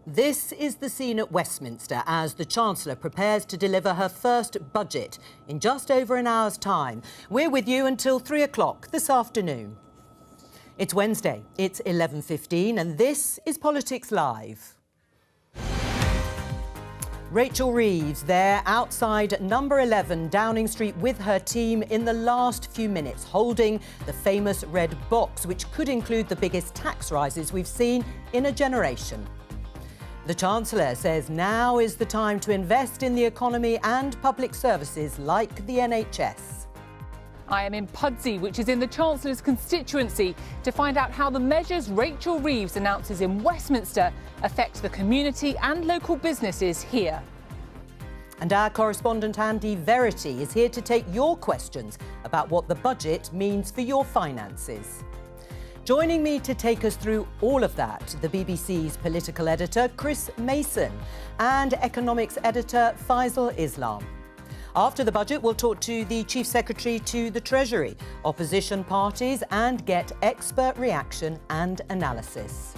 This is the scene at Westminster as the Chancellor prepares to deliver her first budget in just over an hour's time. We're with you until 3 o'clock this afternoon. It's Wednesday, it's 11:15 and this is Politics Live. Rachel Reeves there outside number 11 Downing Street with her team in the last few minutes, holding the famous red box, which could include the biggest tax rises we've seen in a generation. The Chancellor says now is the time to invest in the economy and public services like the NHS. I am in Pudsey, which is in the Chancellor's constituency, to find out how the measures Rachel Reeves announces in Westminster affect the community and local businesses here. And our correspondent Andy Verity is here to take your questions about what the budget means for your finances. Joining me to take us through all of that, the BBC's political editor Chris Mason and economics editor Faisal Islam. After the budget, we'll talk to the Chief Secretary to the Treasury, opposition parties and get expert reaction and analysis.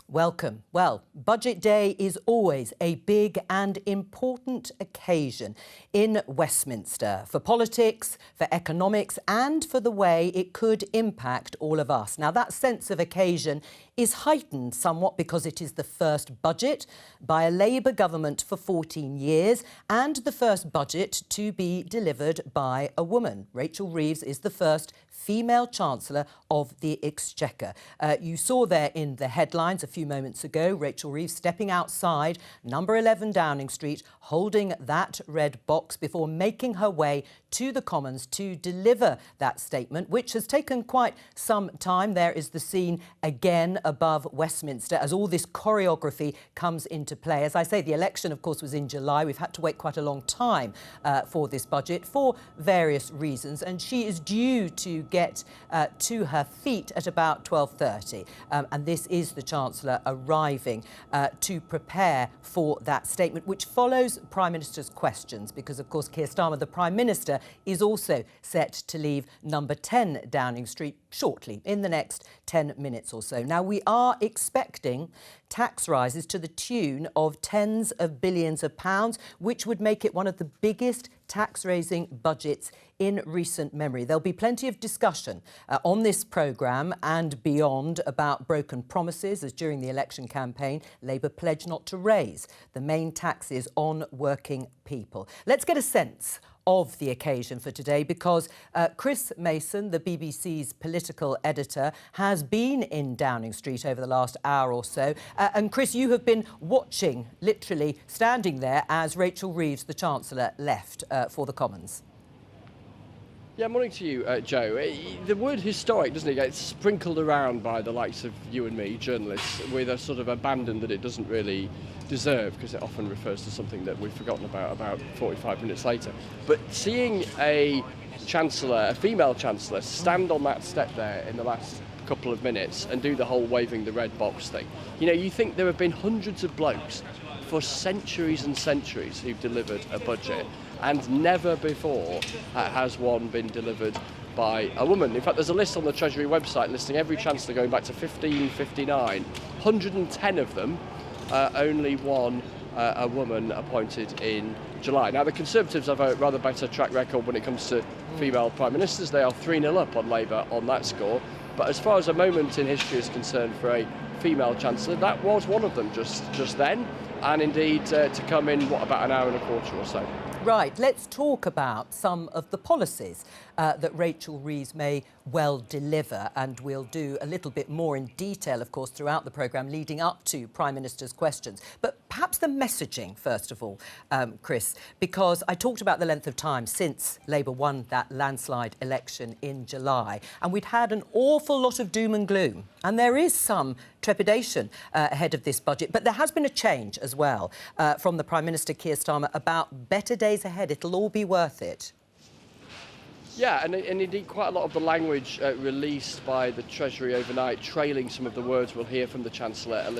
Welcome. Well, Budget Day is always a big and important occasion in Westminster for politics, for economics and for the way it could impact all of us. Now, that sense of occasion is heightened somewhat because it is the first budget by a Labour government for 14 years and the first budget to be delivered by a woman. Rachel Reeves is the first female Chancellor of the Exchequer. You saw there in the headlines a few moments ago, Rachel Reeves stepping outside number 11 Downing Street, holding that red box before making her way to the Commons to deliver that statement, which has taken quite some time. There is the scene again above Westminster as all this choreography comes into play. As I say, the election, of course, was in July. We've had to wait quite a long time for this budget for various reasons, and she is due to get to her feet at about 12:30. And this is the Chancellor arriving to prepare for that statement, which follows Prime Minister's questions, because, of course, Keir Starmer, the Prime Minister, is also set to leave number 10 Downing Street shortly, in the next 10 minutes or so. Now, we are expecting tax rises to the tune of tens of billions of pounds, which would make it one of the biggest tax-raising budgets in recent memory. There'll be plenty of discussion on this programme and beyond about broken promises, as during the election campaign, Labour pledged not to raise the main taxes on working people. Let's get a sense of the occasion for today, because Chris Mason, the BBC's political editor, has been in Downing Street over the last hour or so. And Chris, you have been watching, literally standing there as Rachel Reeves, the Chancellor, left for the Commons. Yeah, morning to you, Joe. The word historic, doesn't it, get sprinkled around by the likes of you and me, journalists, with a sort of abandon that it doesn't really deserve, because it often refers to something that we've forgotten about 45 minutes later. But seeing a Chancellor, a female Chancellor, stand on that step there in the last couple of minutes and do the whole waving the red box thing, you know, you think there have been hundreds of blokes for centuries and centuries who've delivered a budget, and never before has one been delivered by a woman. In fact, there's a list on the Treasury website listing every Chancellor going back to 1559. 110 of them, only one a woman appointed in July. Now, the Conservatives have a rather better track record when it comes to female Prime Ministers. They are 3-0 up on Labour on that score. But as far as a moment in history is concerned for a female Chancellor, that was one of them just then, and indeed to come in, about an hour and a quarter or so. Right, let's talk about some of the policies that Rachel Reeves may well deliver, and we'll do a little bit more in detail, of course, throughout the programme leading up to Prime Minister's questions. But perhaps the messaging, first of all, Chris, because I talked about the length of time since Labour won that landslide election in July, and we'd had an awful lot of doom and gloom, and there is some trepidation ahead of this budget. But there has been a change as well from the Prime Minister, Keir Starmer, about better days ahead. It'll all be worth it. Yeah, and indeed quite a lot of the language released by the Treasury overnight, trailing some of the words we'll hear from the Chancellor a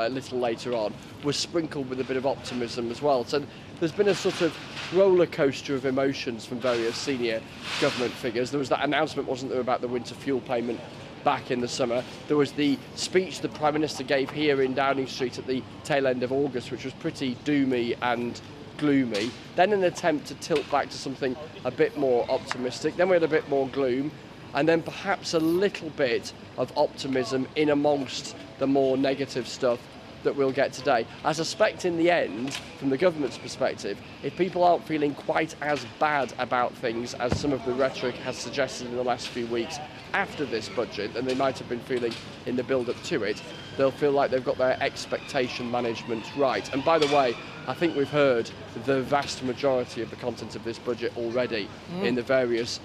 little later on, was sprinkled with a bit of optimism as well. So there's been a sort of roller coaster of emotions from various senior government figures. There was that announcement, wasn't there, about the winter fuel payment back in the summer. There was the speech the Prime Minister gave here in Downing Street at the tail end of August, which was pretty doomy and gloomy. Then an attempt to tilt back to something a bit more optimistic. Then we had a bit more gloom, and then perhaps a little bit of optimism in amongst the more negative stuff that we'll get today. I suspect in the end, from the government's perspective, if people aren't feeling quite as bad about things as some of the rhetoric has suggested in the last few weeks after this budget, and they might have been feeling in the build-up to it, they'll feel like they've got their expectation management right. And by the way, I think we've heard the vast majority of the content of this budget already in the various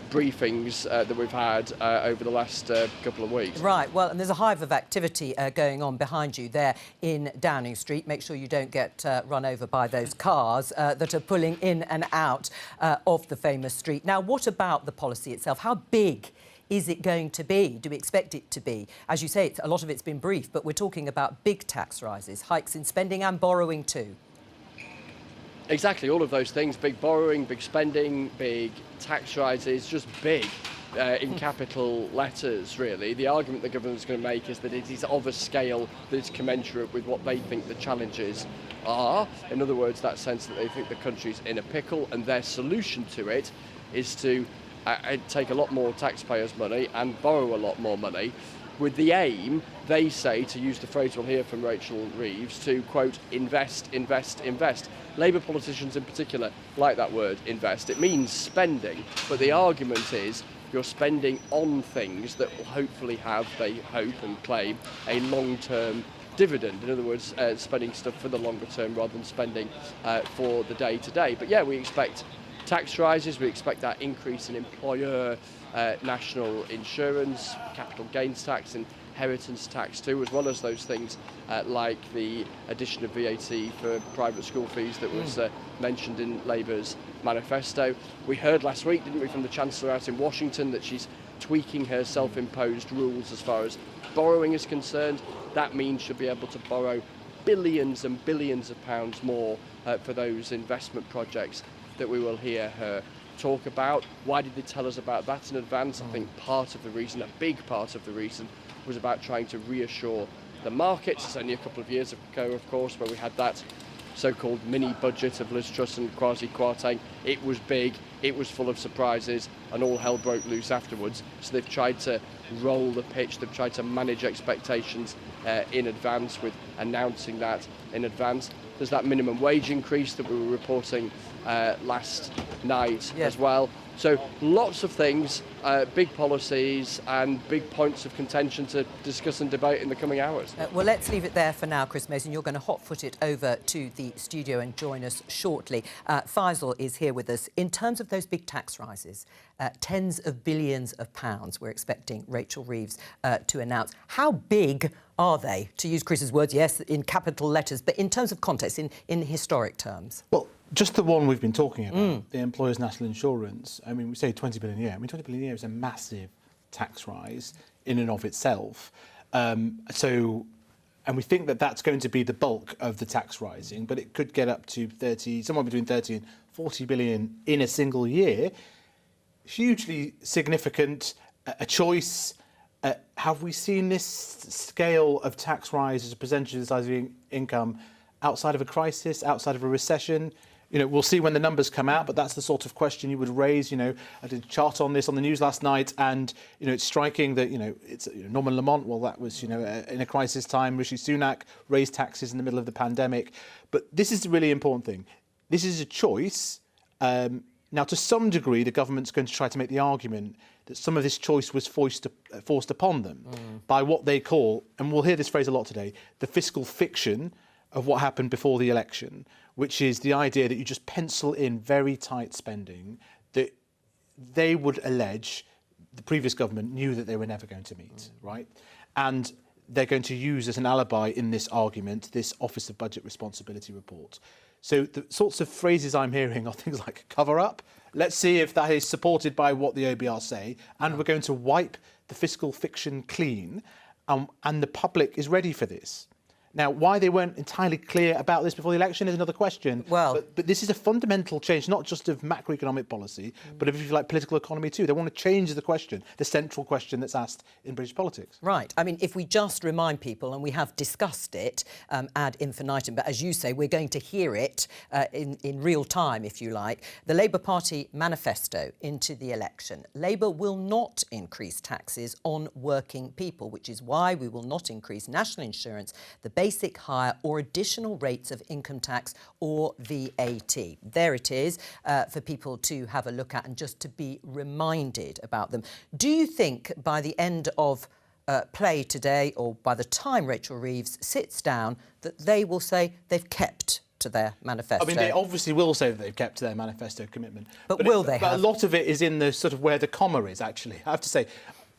briefings that we've had over the last couple of weeks. Right, well, and there's a hive of activity going on behind you there in Downing Street. Make sure you don't get run over by those cars that are pulling in and out of the famous street. Now, what about the policy itself? How big is it going to be? Do we expect it to be? As you say, a lot of it's been brief, but we're talking about big tax rises, hikes in spending and borrowing too. Exactly, all of those things, big borrowing, big spending, big tax rises, just big in capital letters, really. The argument the government's going to make is that it is of a scale that is commensurate with what they think the challenges are. In other words, that sense that they think the country's in a pickle, and their solution to it is to take a lot more taxpayers' money and borrow a lot more money, with the aim, they say, to use the phrase we'll hear from Rachel Reeves, to, quote, invest, invest, invest. Labour politicians in particular like that word, invest. It means spending, but the argument is you're spending on things that will hopefully have, they hope and claim, a long-term dividend. In other words, spending stuff for the longer term rather than spending for the day-to-day. But yeah, we expect tax rises, we expect that increase in employer national insurance, capital gains tax, inheritance tax too, as well as those things like the addition of VAT for private school fees that was mentioned in Labour's manifesto. We heard last week, didn't we, from the Chancellor out in Washington that she's tweaking her self-imposed rules as far as borrowing is concerned. That means she'll be able to borrow billions and billions of pounds more for those investment projects that we will hear her talk about. Why did they tell us about that in advance? I think part of the reason, a big part of the reason, was about trying to reassure the markets. It's only a couple of years ago, of course, where we had that so-called mini-budget of Liz Truss and Kwasi Kwarteng. It was big, it was full of surprises, and all hell broke loose afterwards. So they've tried to roll the pitch, they've tried to manage expectations in advance with announcing that in advance. There's that minimum wage increase that we were reporting last night as well. So lots of things, big policies and big points of contention to discuss and debate in the coming hours. Well, let's leave it there for now, Chris Mason. You're going to hot-foot it over to the studio and join us shortly. Faisal is here with us. In terms of those big tax rises, tens of billions of pounds we're expecting Rachel Reeves to announce. How big are they? To use Chris's words, yes, in capital letters, but in terms of context, in historic terms. Well, just the one we've been talking about, the employer's national insurance. I mean, we say 20 billion a year. I mean, 20 billion a year is a massive tax rise in and of itself. And we think that that's going to be the bulk of the tax rising, but it could get up to somewhere between 30 and 40 billion in a single year. Hugely significant, a choice. Have we seen this scale of tax rise as a percentage of the size of income outside of a crisis, outside of a recession? You know, we'll see when the numbers come out, but that's the sort of question you would raise. You know, I did a chart on this on the news last night, and, you know, it's striking that, you know, it's Norman Lamont, well, that was, you know, in a crisis time. Rishi Sunak raised taxes in the middle of the pandemic. But this is the really important thing. This is a choice. Now, to some degree, the government's going to try to make the argument that some of this choice was forced upon them by what they call, and we'll hear this phrase a lot today, the fiscal fiction of what happened before the election, which is the idea that you just pencil in very tight spending that they would allege the previous government knew that they were never going to meet, right? And they're going to use as an alibi in this argument this Office of Budget Responsibility report. So the sorts of phrases I'm hearing are things like cover up. Let's see if that is supported by what the OBR say, and we're going to wipe the fiscal fiction clean, and the public is ready for this. Now, why they weren't entirely clear about this before the election is another question. Well, but this is a fundamental change, not just of macroeconomic policy, but of, if you like, political economy too. They want to change the question, the central question that's asked in British politics. Right. I mean, if we just remind people, and we have discussed it ad infinitum, but as you say, we're going to hear it in real time, if you like. The Labour Party manifesto into the election. Labour will not increase taxes on working people, which is why we will not increase national insurance, the basic hire or additional rates of income tax or VAT. There it is for people to have a look at and just to be reminded about them. Do you think by the end of play today, or by the time Rachel Reeves sits down, that they will say they've kept to their manifesto? I mean, they obviously will say that they've kept to their manifesto commitment. But will they But have? a lot of it is in the sort of where the comma is, actually. I have to say,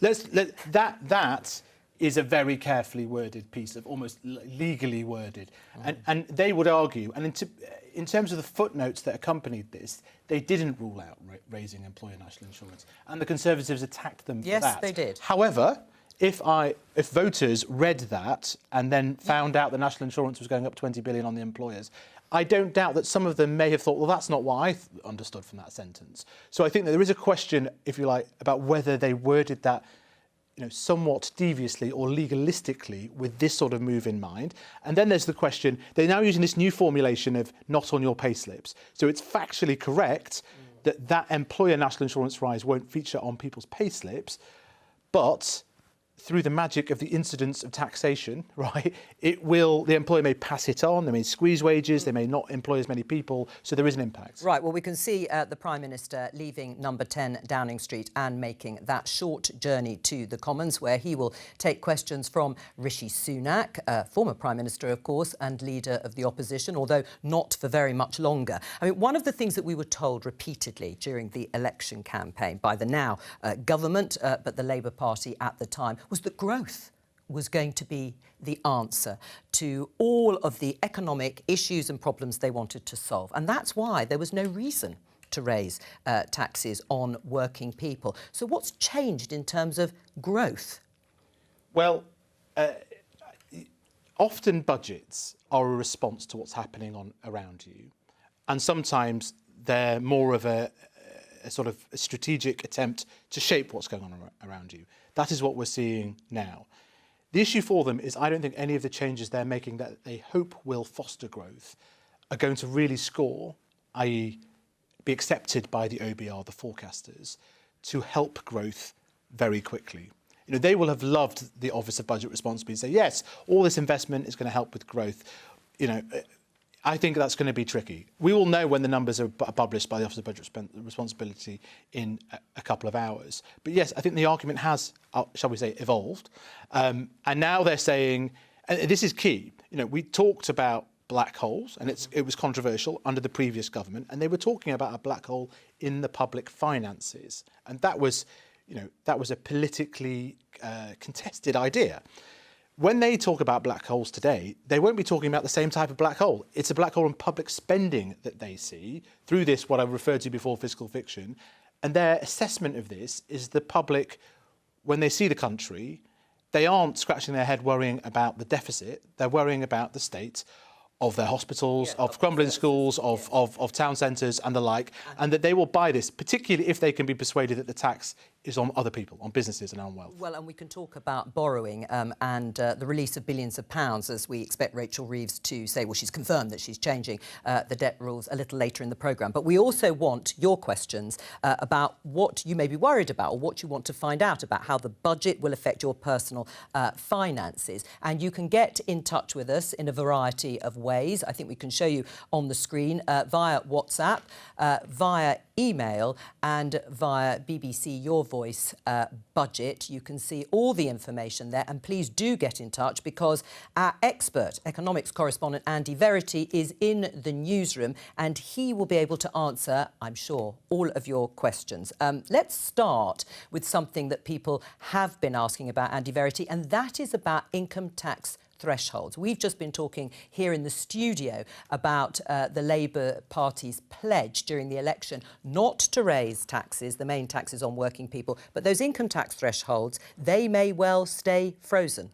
that is a very carefully worded piece of almost legally worded. And they would argue, and in terms of the footnotes that accompanied this, they didn't rule out raising employer national insurance. And the Conservatives attacked them for that. Yes, they did. However, if voters read that and then found out the national insurance was going up 20 billion on the employers, I don't doubt that some of them may have thought, well, that's not what I understood from that sentence. So I think that there is a question, if you like, about whether they worded that somewhat deviously or legalistically with this sort of move in mind. And then there's the question, they're now using this new formulation of not on your pay slips. So it's factually correct that employer national insurance rise won't feature on people's pay slips, but through the magic of the incidence of taxation, right, the employer may pass it on, they may squeeze wages, they may not employ as many people, so there is an impact. Right, well, we can see the Prime Minister leaving number 10 Downing Street and making that short journey to the Commons, where he will take questions from Rishi Sunak, former Prime Minister, of course, and leader of the opposition, although not for very much longer. I mean, one of the things that we were told repeatedly during the election campaign by the now government, but the Labour Party at the time, was that growth was going to be the answer to all of the economic issues and problems they wanted to solve. And that's why there was no reason to raise taxes on working people. So what's changed in terms of growth? Well, often budgets are a response to what's happening around you. And sometimes they're more of a sort of a strategic attempt to shape what's going on around you. That is what we're seeing now. The issue for them is I don't think any of the changes they're making that they hope will foster growth are going to really score, i.e. be accepted by the OBR, the forecasters, to help growth very quickly. They will have loved the Office of Budget Responsibility and say, yes, all this investment is going to help with growth. I think that's going to be tricky. We will know when the numbers are published by the Office of Budget Responsibility in a couple of hours. But yes, I think the argument has, shall we say, evolved. And now they're saying, and this is key, we talked about black holes, and it was controversial under the previous government, and they were talking about a black hole in the public finances. And that was a politically contested idea. When they talk about black holes today, they won't be talking about the same type of black hole. It's a black hole in public spending that they see through this, what I referred to before, fiscal fiction. And their assessment of this is the public, when they see the country, they aren't scratching their head worrying about the deficit. They're worrying about the state of their hospitals, of crumbling schools, of town centres and the like, and that they will buy this, particularly if they can be persuaded that the tax is on other people, on businesses and on wealth. Well, and we can talk about borrowing and the release of billions of pounds, as we expect Rachel Reeves to say. Well, she's confirmed that she's changing the debt rules a little later in the programme. But we also want your questions about what you may be worried about or what you want to find out about how the budget will affect your personal finances. And you can get in touch with us in a variety of ways. I think we can show you on the screen via WhatsApp, via email and via BBC Your Voice budget. You can see all the information there, and please do get in touch because our expert economics correspondent Andy Verity is in the newsroom and he will be able to answer, I'm sure, all of your questions. Let's start with something that people have been asking about, Andy Verity, and that is about income tax thresholds. We've just been talking here in the studio about the Labour Party's pledge during the election not to raise taxes, the main taxes on working people, but those income tax thresholds, they may well stay frozen.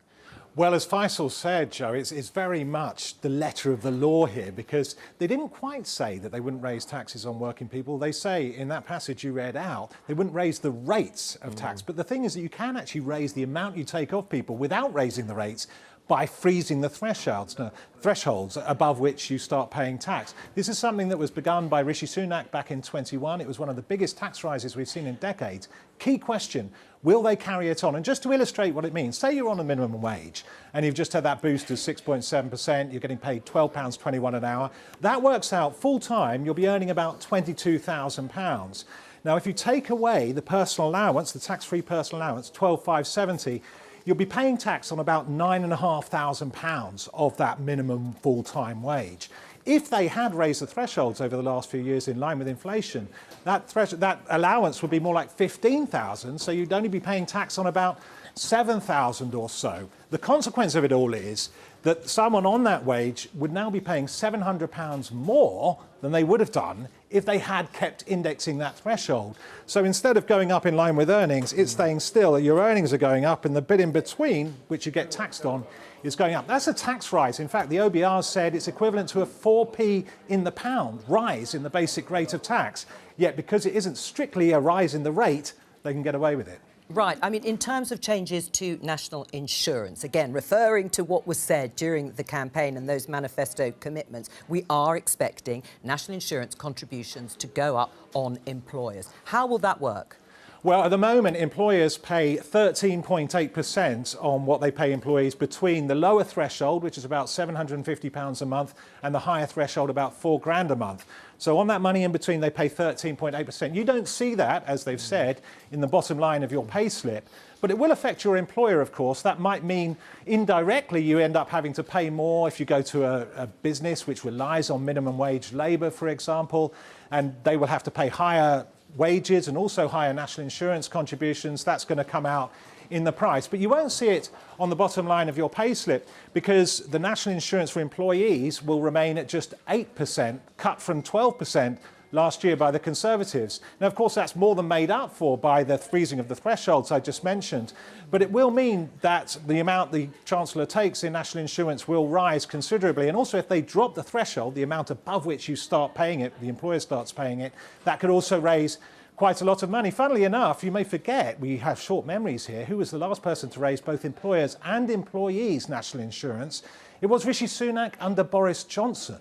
Well, as Faisal said, Joe, it's very much the letter of the law here, because they didn't quite say that they wouldn't raise taxes on working people. They say in that passage you read out, they wouldn't raise the rates of tax. But the thing is that you can actually raise the amount you take off people without raising the rates by freezing the thresholds above which you start paying tax. This is something that was begun by Rishi Sunak back in 21. It was one of the biggest tax rises we've seen in decades. Key question, will they carry it on? And just to illustrate what it means, say you're on a minimum wage and you've just had that boost of 6.7%, you're getting paid £12.21 an hour. That works out full time, you'll be earning about £22,000. Now, if you take away the personal allowance, the tax-free personal allowance, £12,570, you'll be paying tax on about £9,500 of that minimum full-time wage. If they had raised the thresholds over the last few years in line with inflation, that allowance would be more like £15,000, so you'd only be paying tax on about £7,000 or so. The consequence of it all is that someone on that wage would now be paying £700 more than they would have done if they had kept indexing that threshold. So instead of going up in line with earnings, it's staying still. Your earnings are going up and the bit in between, which you get taxed on, is going up. That's a tax rise. In fact, the OBR said it's equivalent to a 4p in the pound rise in the basic rate of tax. Yet because it isn't strictly a rise in the rate, they can get away with it. Right. I mean, in terms of changes to national insurance, again, referring to what was said during the campaign and those manifesto commitments, we are expecting national insurance contributions to go up on employers. How will that work? Well, at the moment, employers pay 13.8% on what they pay employees between the lower threshold, which is about £750 a month, and the higher threshold, about £4,000 a month. So on that money in between, they pay 13.8%. You don't see that, as they've said, in the bottom line of your pay slip, but it will affect your employer, of course. That might mean indirectly you end up having to pay more if you go to a business which relies on minimum wage labour, for example, and they will have to pay higher wages and also higher national insurance contributions. That's going to come out in the price. But you won't see it on the bottom line of your payslip because the national insurance for employees will remain at just 8%, cut from 12% last year by the Conservatives. Now, of course, that's more than made up for by the freezing of the thresholds I just mentioned. But it will mean that the amount the Chancellor takes in national insurance will rise considerably. And also, if they drop the threshold, the amount above which you start paying it, the employer starts paying it, that could also raise quite a lot of money. Funnily enough, you may forget, we have short memories here, who was the last person to raise both employers and employees' national insurance? It was Rishi Sunak under Boris Johnson.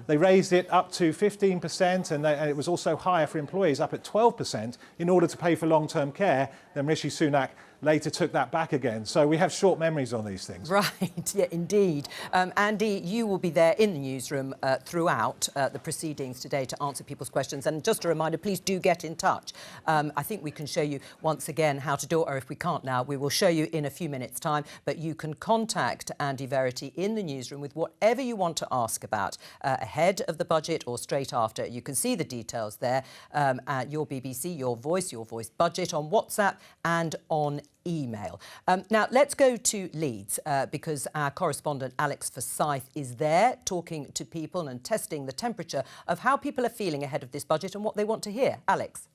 They raised it up to 15% and it was also higher for employees, up at 12% in order to pay for long-term care. Then Rishi Sunak later took that back again. So we have short memories on these things. Right, yeah, indeed. Andy, you will be there in the newsroom throughout the proceedings today to answer people's questions. And just a reminder, please do get in touch. I think we can show you once again how to do it, or if we can't now, we will show you in a few minutes' time. But you can contact Andy Verity in the newsroom with whatever you want to ask about ahead of the budget or straight after. You can see the details there at Your BBC, Your Voice Budget on WhatsApp and on email. Now, let's go to Leeds because our correspondent Alex Forsyth is there talking to people and testing the temperature of how people are feeling ahead of this budget and what they want to hear. Alex.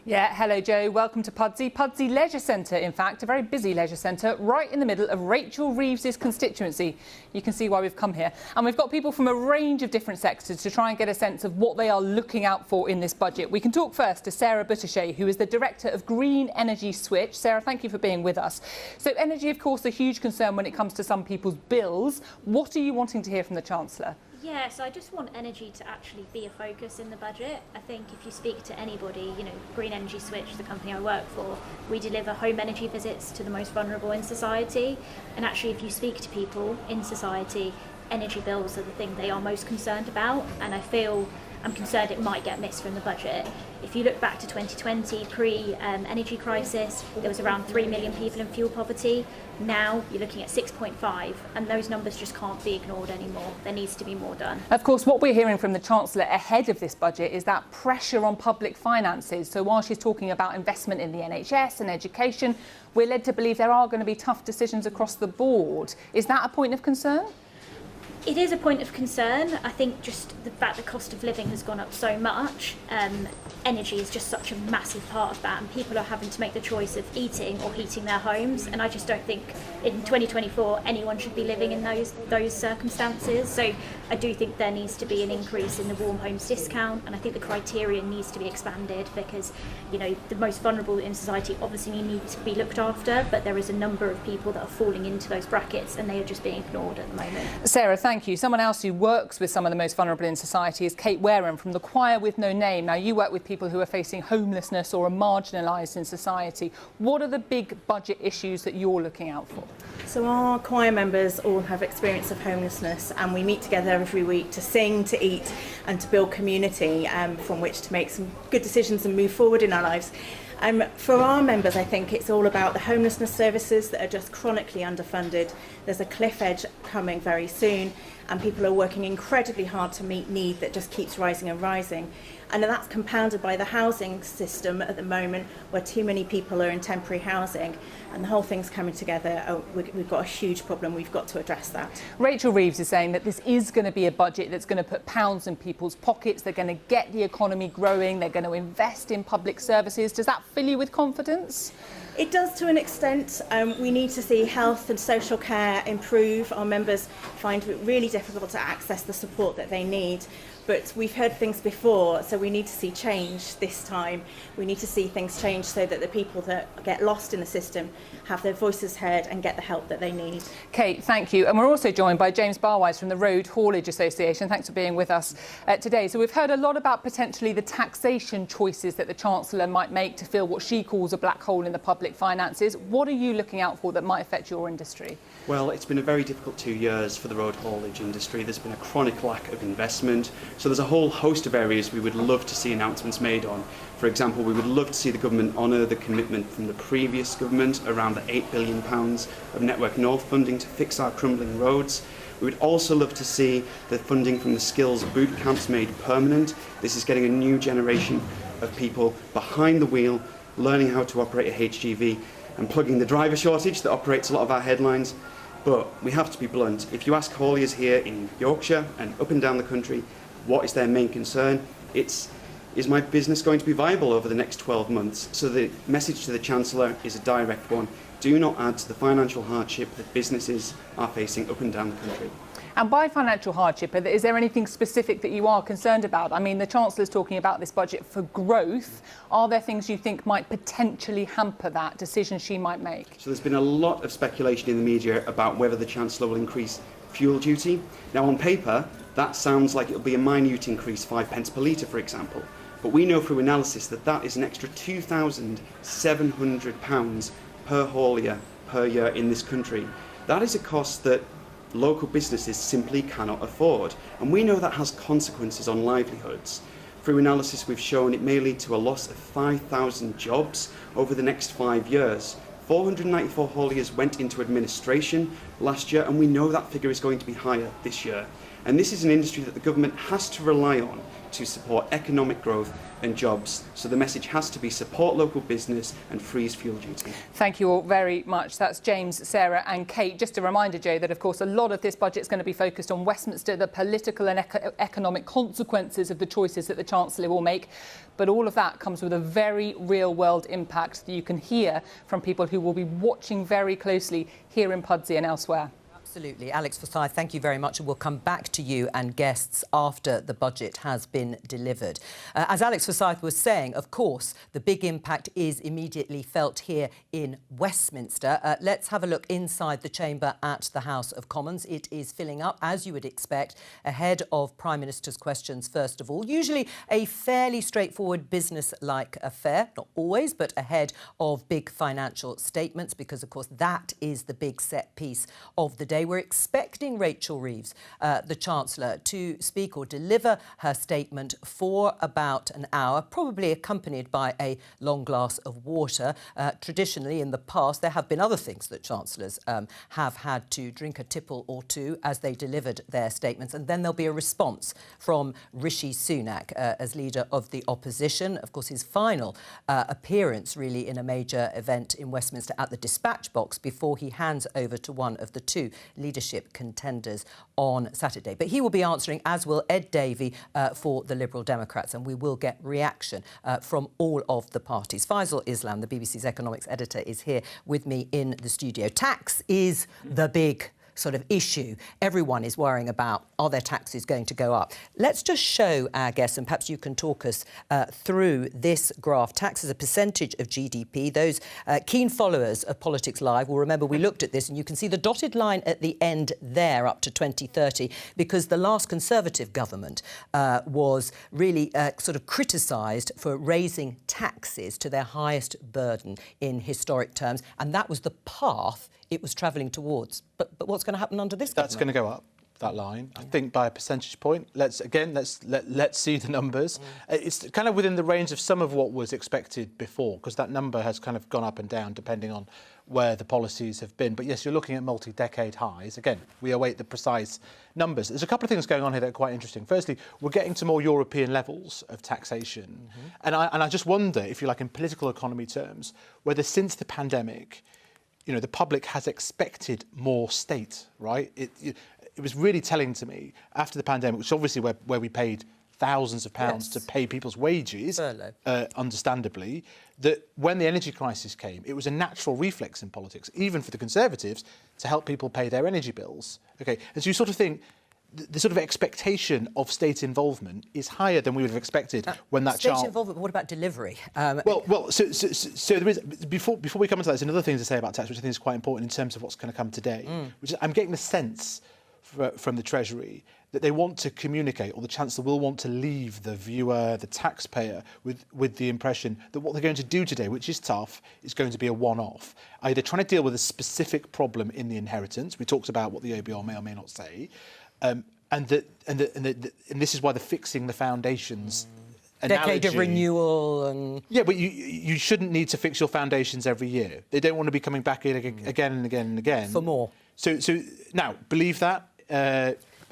Yeah, hello, Joe. Welcome to Pudsey. Pudsey Leisure Centre, in fact, a very busy leisure centre right in the middle of Rachel Reeves' constituency. You can see why we've come here. And we've got people from a range of different sectors to try and get a sense of what they are looking out for in this budget. We can talk first to Sarah Buttigieg, who is the Director of Green Energy Switch. Sarah, thank you for being with us. So energy, of course, a huge concern when it comes to some people's bills. What are you wanting to hear from the Chancellor? Yeah, so I just want energy to actually be a focus in the budget. I think if you speak to anybody, you know, Green Energy Switch, the company I work for, we deliver home energy visits to the most vulnerable in society. And actually, if you speak to people in society, energy bills are the thing they are most concerned about. And I'm concerned it might get missed from the budget. If you look back to 2020, pre-energy crisis, there was around 3 million people in fuel poverty. Now you're looking at 6.5, and those numbers just can't be ignored anymore. There needs to be more done. Of course, what we're hearing from the Chancellor ahead of this budget is that pressure on public finances. So while she's talking about investment in the NHS and education, we're led to believe there are going to be tough decisions across the board. Is that a point of concern? It is a point of concern. I think just the fact the cost of living has gone up so much, energy is just such a massive part of that, and people are having to make the choice of eating or heating their homes, and I just don't think in 2024 anyone should be living in those circumstances. So I do think there needs to be an increase in the warm homes discount, and I think the criterion needs to be expanded because, you know, the most vulnerable in society obviously need to be looked after, but there is a number of people that are falling into those brackets and they are just being ignored at the moment. Sarah, thank you. Someone else who works with some of the most vulnerable in society is Kate Wareham from the Choir with No Name. Now, you work with people who are facing homelessness or are marginalised in society. What are the big budget issues that you're looking out for? So our choir members all have experience of homelessness, and we meet together every week to sing, to eat and to build community from which to make some good decisions and move forward in our lives. For our members, I think it's all about the homelessness services that are just chronically underfunded. There's a cliff edge coming very soon, and people are working incredibly hard to meet need that just keeps rising and rising. And that's compounded by the housing system at the moment, where too many people are in temporary housing, and the whole thing's coming together. We've got a huge problem. We've got to address that. Rachel Reeves is saying that this is going to be a budget that's going to put pounds in people's pockets. They're going to get the economy growing. They're going to invest in public services. Does that fill you with confidence? It does to an extent. We need to see health and social care improve. Our members find it really difficult to access the support that they need. But we've heard things before, so we need to see change this time. We need to see things change so that the people that get lost in the system have their voices heard and get the help that they need. Kate, thank you. And we're also joined by James Barwise from the Road Haulage Association. Thanks for being with us today. So we've heard a lot about potentially the taxation choices that the Chancellor might make to fill what she calls a black hole in the public finances. What are you looking out for that might affect your industry? Well, it's been a very difficult 2 years for the road haulage industry. There's been a chronic lack of investment. So there's a whole host of areas we would love to see announcements made on. For example, we would love to see the government honour the commitment from the previous government around the £8 billion of Network North funding to fix our crumbling roads. We would also love to see the funding from the skills boot camps made permanent. This is getting a new generation of people behind the wheel, learning how to operate a HGV and plugging the driver shortage that operates a lot of our headlines. But we have to be blunt. If you ask hauliers here in Yorkshire and up and down the country, what is their main concern? Is my business going to be viable over the next 12 months? So the message to the Chancellor is a direct one. Do not add to the financial hardship that businesses are facing up and down the country. And by financial hardship, is there anything specific that you are concerned about? I mean, the Chancellor's talking about this budget for growth. Are there things you think might potentially hamper that decision she might make? So there's been a lot of speculation in the media about whether the Chancellor will increase fuel duty. Now, on paper, that sounds like it'll be a minute increase, 5 pence per litre, for example. But we know through analysis that that is an extra £2,700 per haulier per year in this country. That is a cost that local businesses simply cannot afford. And we know that has consequences on livelihoods. Through analysis, we've shown it may lead to a loss of 5,000 jobs over the next 5 years. 494 hauliers went into administration last year, and we know that figure is going to be higher this year. And this is an industry that the government has to rely on to support economic growth and jobs. So the message has to be support local business and freeze fuel duty. Thank you all very much. That's James, Sarah and Kate. Just a reminder, Joe, that of course a lot of this budget is going to be focused on Westminster, the political and economic consequences of the choices that the Chancellor will make. But all of that comes with a very real world impact that you can hear from people who will be watching very closely here in Pudsey and elsewhere. Absolutely. Alex Forsyth, thank you very much. And we'll come back to you and guests after the budget has been delivered. As Alex Forsyth was saying, of course, the big impact is immediately felt here in Westminster. Let's have a look inside the chamber at the House of Commons. It is filling up, as you would expect, ahead of Prime Minister's questions, first of all. Usually a fairly straightforward business-like affair, not always, but ahead of big financial statements, because, of course, that is the big set piece of the day. We're expecting Rachel Reeves, the Chancellor, to speak or deliver her statement for about an hour, probably accompanied by a long glass of water. Traditionally, in the past, there have been other things that Chancellors have had to drink a tipple or two as they delivered their statements. And then there'll be a response from Rishi Sunak as leader of the opposition. Of course, his final appearance, really, in a major event in Westminster at the Dispatch Box before he hands over to one of the two leadership contenders on Saturday. But he will be answering, as will Ed Davey for the Liberal Democrats, and we will get reaction from all of the parties. Faisal Islam, the BBC's economics editor, is here with me in the studio. Tax is the big sort of issue everyone is worrying about. Are their taxes going to go up? Let's just show our guests, and perhaps you can talk us through this graph. Tax as a percentage of GDP. Those keen followers of Politics Live will remember we looked at this, and you can see the dotted line at the end there up to 2030, because the last Conservative government was really sort of criticised for raising taxes to their highest burden in historic terms, and that was the path it was travelling towards. But what's going to happen under this That's government? going to go up, that line, I think, by a percentage point. Let's see the numbers. It's kind of within the range of some of what was expected before, because that number has kind of gone up and down depending on where the policies have been. But yes, you're looking at multi-decade highs. Again, we await the precise numbers. There's a couple of things going on here that are quite interesting. Firstly, we're getting to more European levels of taxation. And I just wonder, if you like, in political economy terms, whether since the pandemic, you know, the public has expected more state, right? It was really telling to me after the pandemic, which is obviously where we paid thousands of pounds to pay people's wages, understandably, that when the energy crisis came, it was a natural reflex in politics, even for the Conservatives, to help people pay their energy bills. Okay, and so you sort of think the sort of expectation of state involvement is higher than we would have expected when that state involvement, but what about delivery? So there is, before we come into that, there's another thing to say about tax, which I think is quite important in terms of what's going to come today, which is I'm getting the sense from the Treasury that they want to communicate, or the Chancellor will want to leave the viewer, the taxpayer, with the impression that what they're going to do today, which is tough, is going to be a one-off. They're trying to deal with a specific problem in the inheritance. We talked about what the OBR may or may not say. And this is why they're fixing the foundations. Decade of renewal and... Yeah, but you shouldn't need to fix your foundations every year. They don't want to be coming back in again and again and again. For more. So now, believe that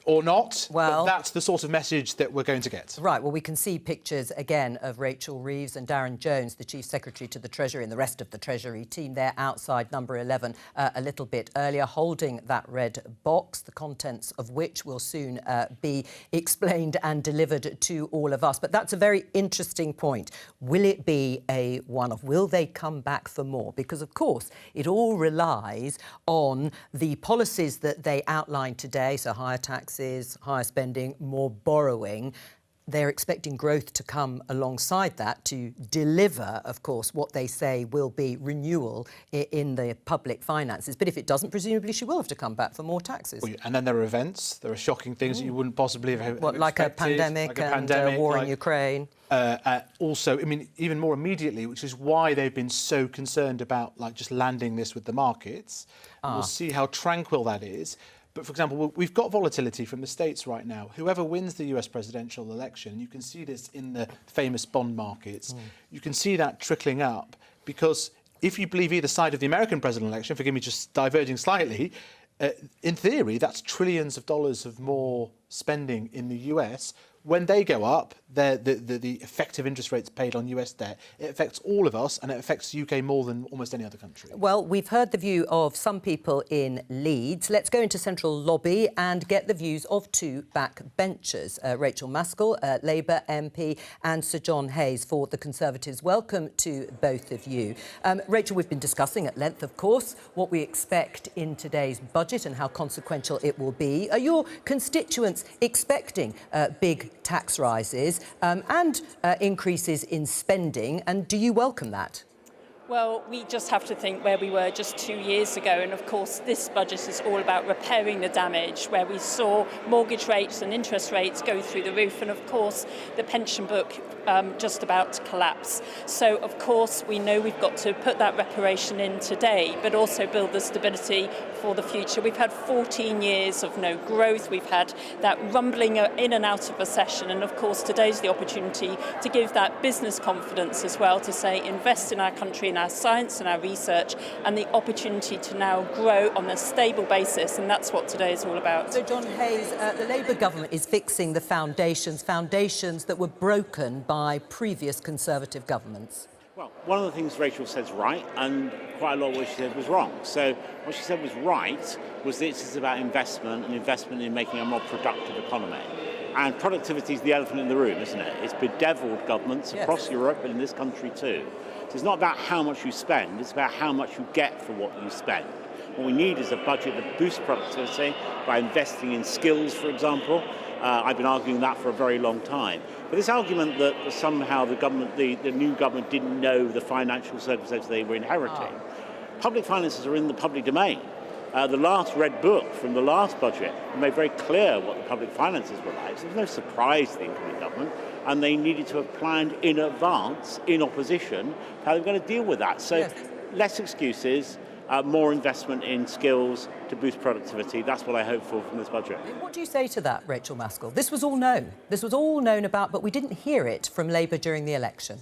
or not, well, but that's the sort of message that we're going to get. Right, well, we can see pictures, again, of Rachel Reeves and Darren Jones, the Chief Secretary to the Treasury, and the rest of the Treasury team there outside number 11 a little bit earlier, holding that red box, the contents of which will soon be explained and delivered to all of us. But that's a very interesting point. Will it be a one-off? Will they come back for more? Because, of course, it all relies on the policies that they outlined today, so higher taxes, higher spending, more borrowing. They're expecting growth to come alongside that to deliver, of course, what they say will be renewal in the public finances. But if it doesn't, presumably she will have to come back for more taxes. And then there are events, there are shocking things that you wouldn't possibly have expected. Like a pandemic and a war in Ukraine. Also, I mean, even more immediately, which is why they've been so concerned about, like, just landing this with the markets. We'll see how tranquil that is. But, for example, we've got volatility from the States right now. Whoever wins the US presidential election, you can see this in the famous bond markets, you can see that trickling up, because if you believe either side of the American presidential election, forgive me just diverging slightly, in theory, that's trillions of dollars of more spending in the US. When they go up, the effective interest rates paid on US debt, it affects all of us, and it affects the UK more than almost any other country. Well, we've heard the view of some people in Leeds. Let's go into Central Lobby and get the views of two backbenchers, Rachel Maskell, Labour MP, and Sir John Hayes for the Conservatives. Welcome to both of you. Rachel, we've been discussing at length, of course, what we expect in today's budget and how consequential it will be. Are your constituents expecting big tax rises and increases in spending, and do you welcome that? Well, we just have to think where we were just 2 years ago, and of course this budget is all about repairing the damage, where we saw mortgage rates and interest rates go through the roof, and of course the pension book just about to collapse. So of course we know we've got to put that reparation in today, but also build the stability for the future. We've had 14 years of no growth, we've had that rumbling in and out of recession, and of course today's the opportunity to give that business confidence as well, to say invest in our country, in our science and our research, and the opportunity to now grow on a stable basis, and that's what today is all about. So John Hayes, the Labour government is fixing the foundations that were broken by previous Conservative governments. Well, one of the things Rachel said's right, and quite a lot of what she said was wrong. So what she said was right was that this is about investment and investment in making a more productive economy. And productivity is the elephant in the room, isn't it? It's bedeviled governments across Europe and in this country too. So it's not about how much you spend, it's about how much you get for what you spend. What we need is a budget that boosts productivity by investing in skills, for example. I've been arguing that for a very long time. But this argument that somehow the new government didn't know the financial circumstances they were inheriting. Public finances are in the public domain. The last red book from the last budget made very clear what the public finances were like. So there was no surprise to the incoming government, and they needed to have planned in advance, in opposition, how they were going to deal with that. So less excuses, more investment in skills to boost productivity. That's what I hope for from this budget. What do you say to that, Rachel Maskell? This was all known. This was all known about, but we didn't hear it from Labour during the election.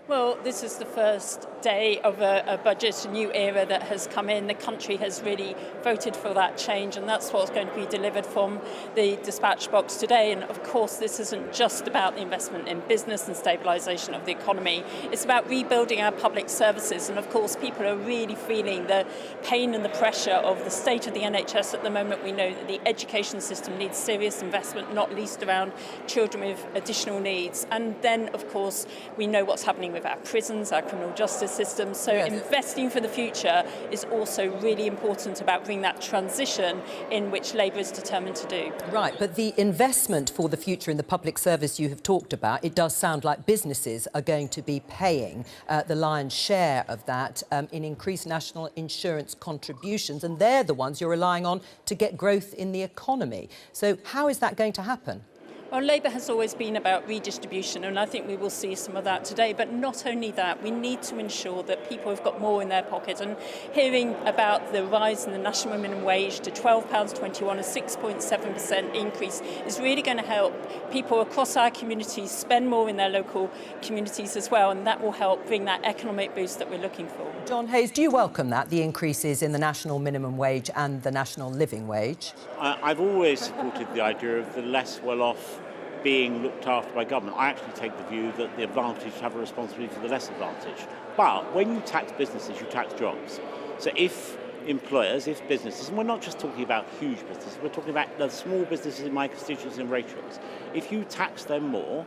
Well, this is the first day of a budget, a new era that has come in. The country has really voted for that change, and that's what's going to be delivered from the dispatch box today. And of course, this isn't just about the investment in business and stabilisation of the economy. It's about rebuilding our public services. And of course, people are really feeling the pain and the pressure of the state of the NHS at the moment. We know that the education system needs serious investment, not least around children with additional needs. And then, of course, we know what's happening with our prisons, our criminal justice system. So investing for the future is also really important about bringing that transition in which Labour is determined to do. Right, but the investment for the future in the public service you have talked about, it does sound like businesses are going to be paying the lion's share of that in increased national insurance contributions, and they're the ones you're relying on to get growth in the economy. So how is that going to happen? Well, Labour has always been about redistribution, and I think we will see some of that today. But not only that, we need to ensure that people have got more in their pocket. And hearing about the rise in the national minimum wage to £12.21, a 6.7% increase, is really going to help people across our communities spend more in their local communities as well, and that will help bring that economic boost that we're looking for. John Hayes, do you welcome that, the increases in the national minimum wage and the national living wage? I've always supported the idea of the less well-off being looked after by government. I actually take the view that the advantaged have a responsibility for the less advantaged. But when you tax businesses, you tax jobs. So if employers, if businesses, and we're not just talking about huge businesses, we're talking about the small businesses in my constituency and Rachel's, if you tax them more,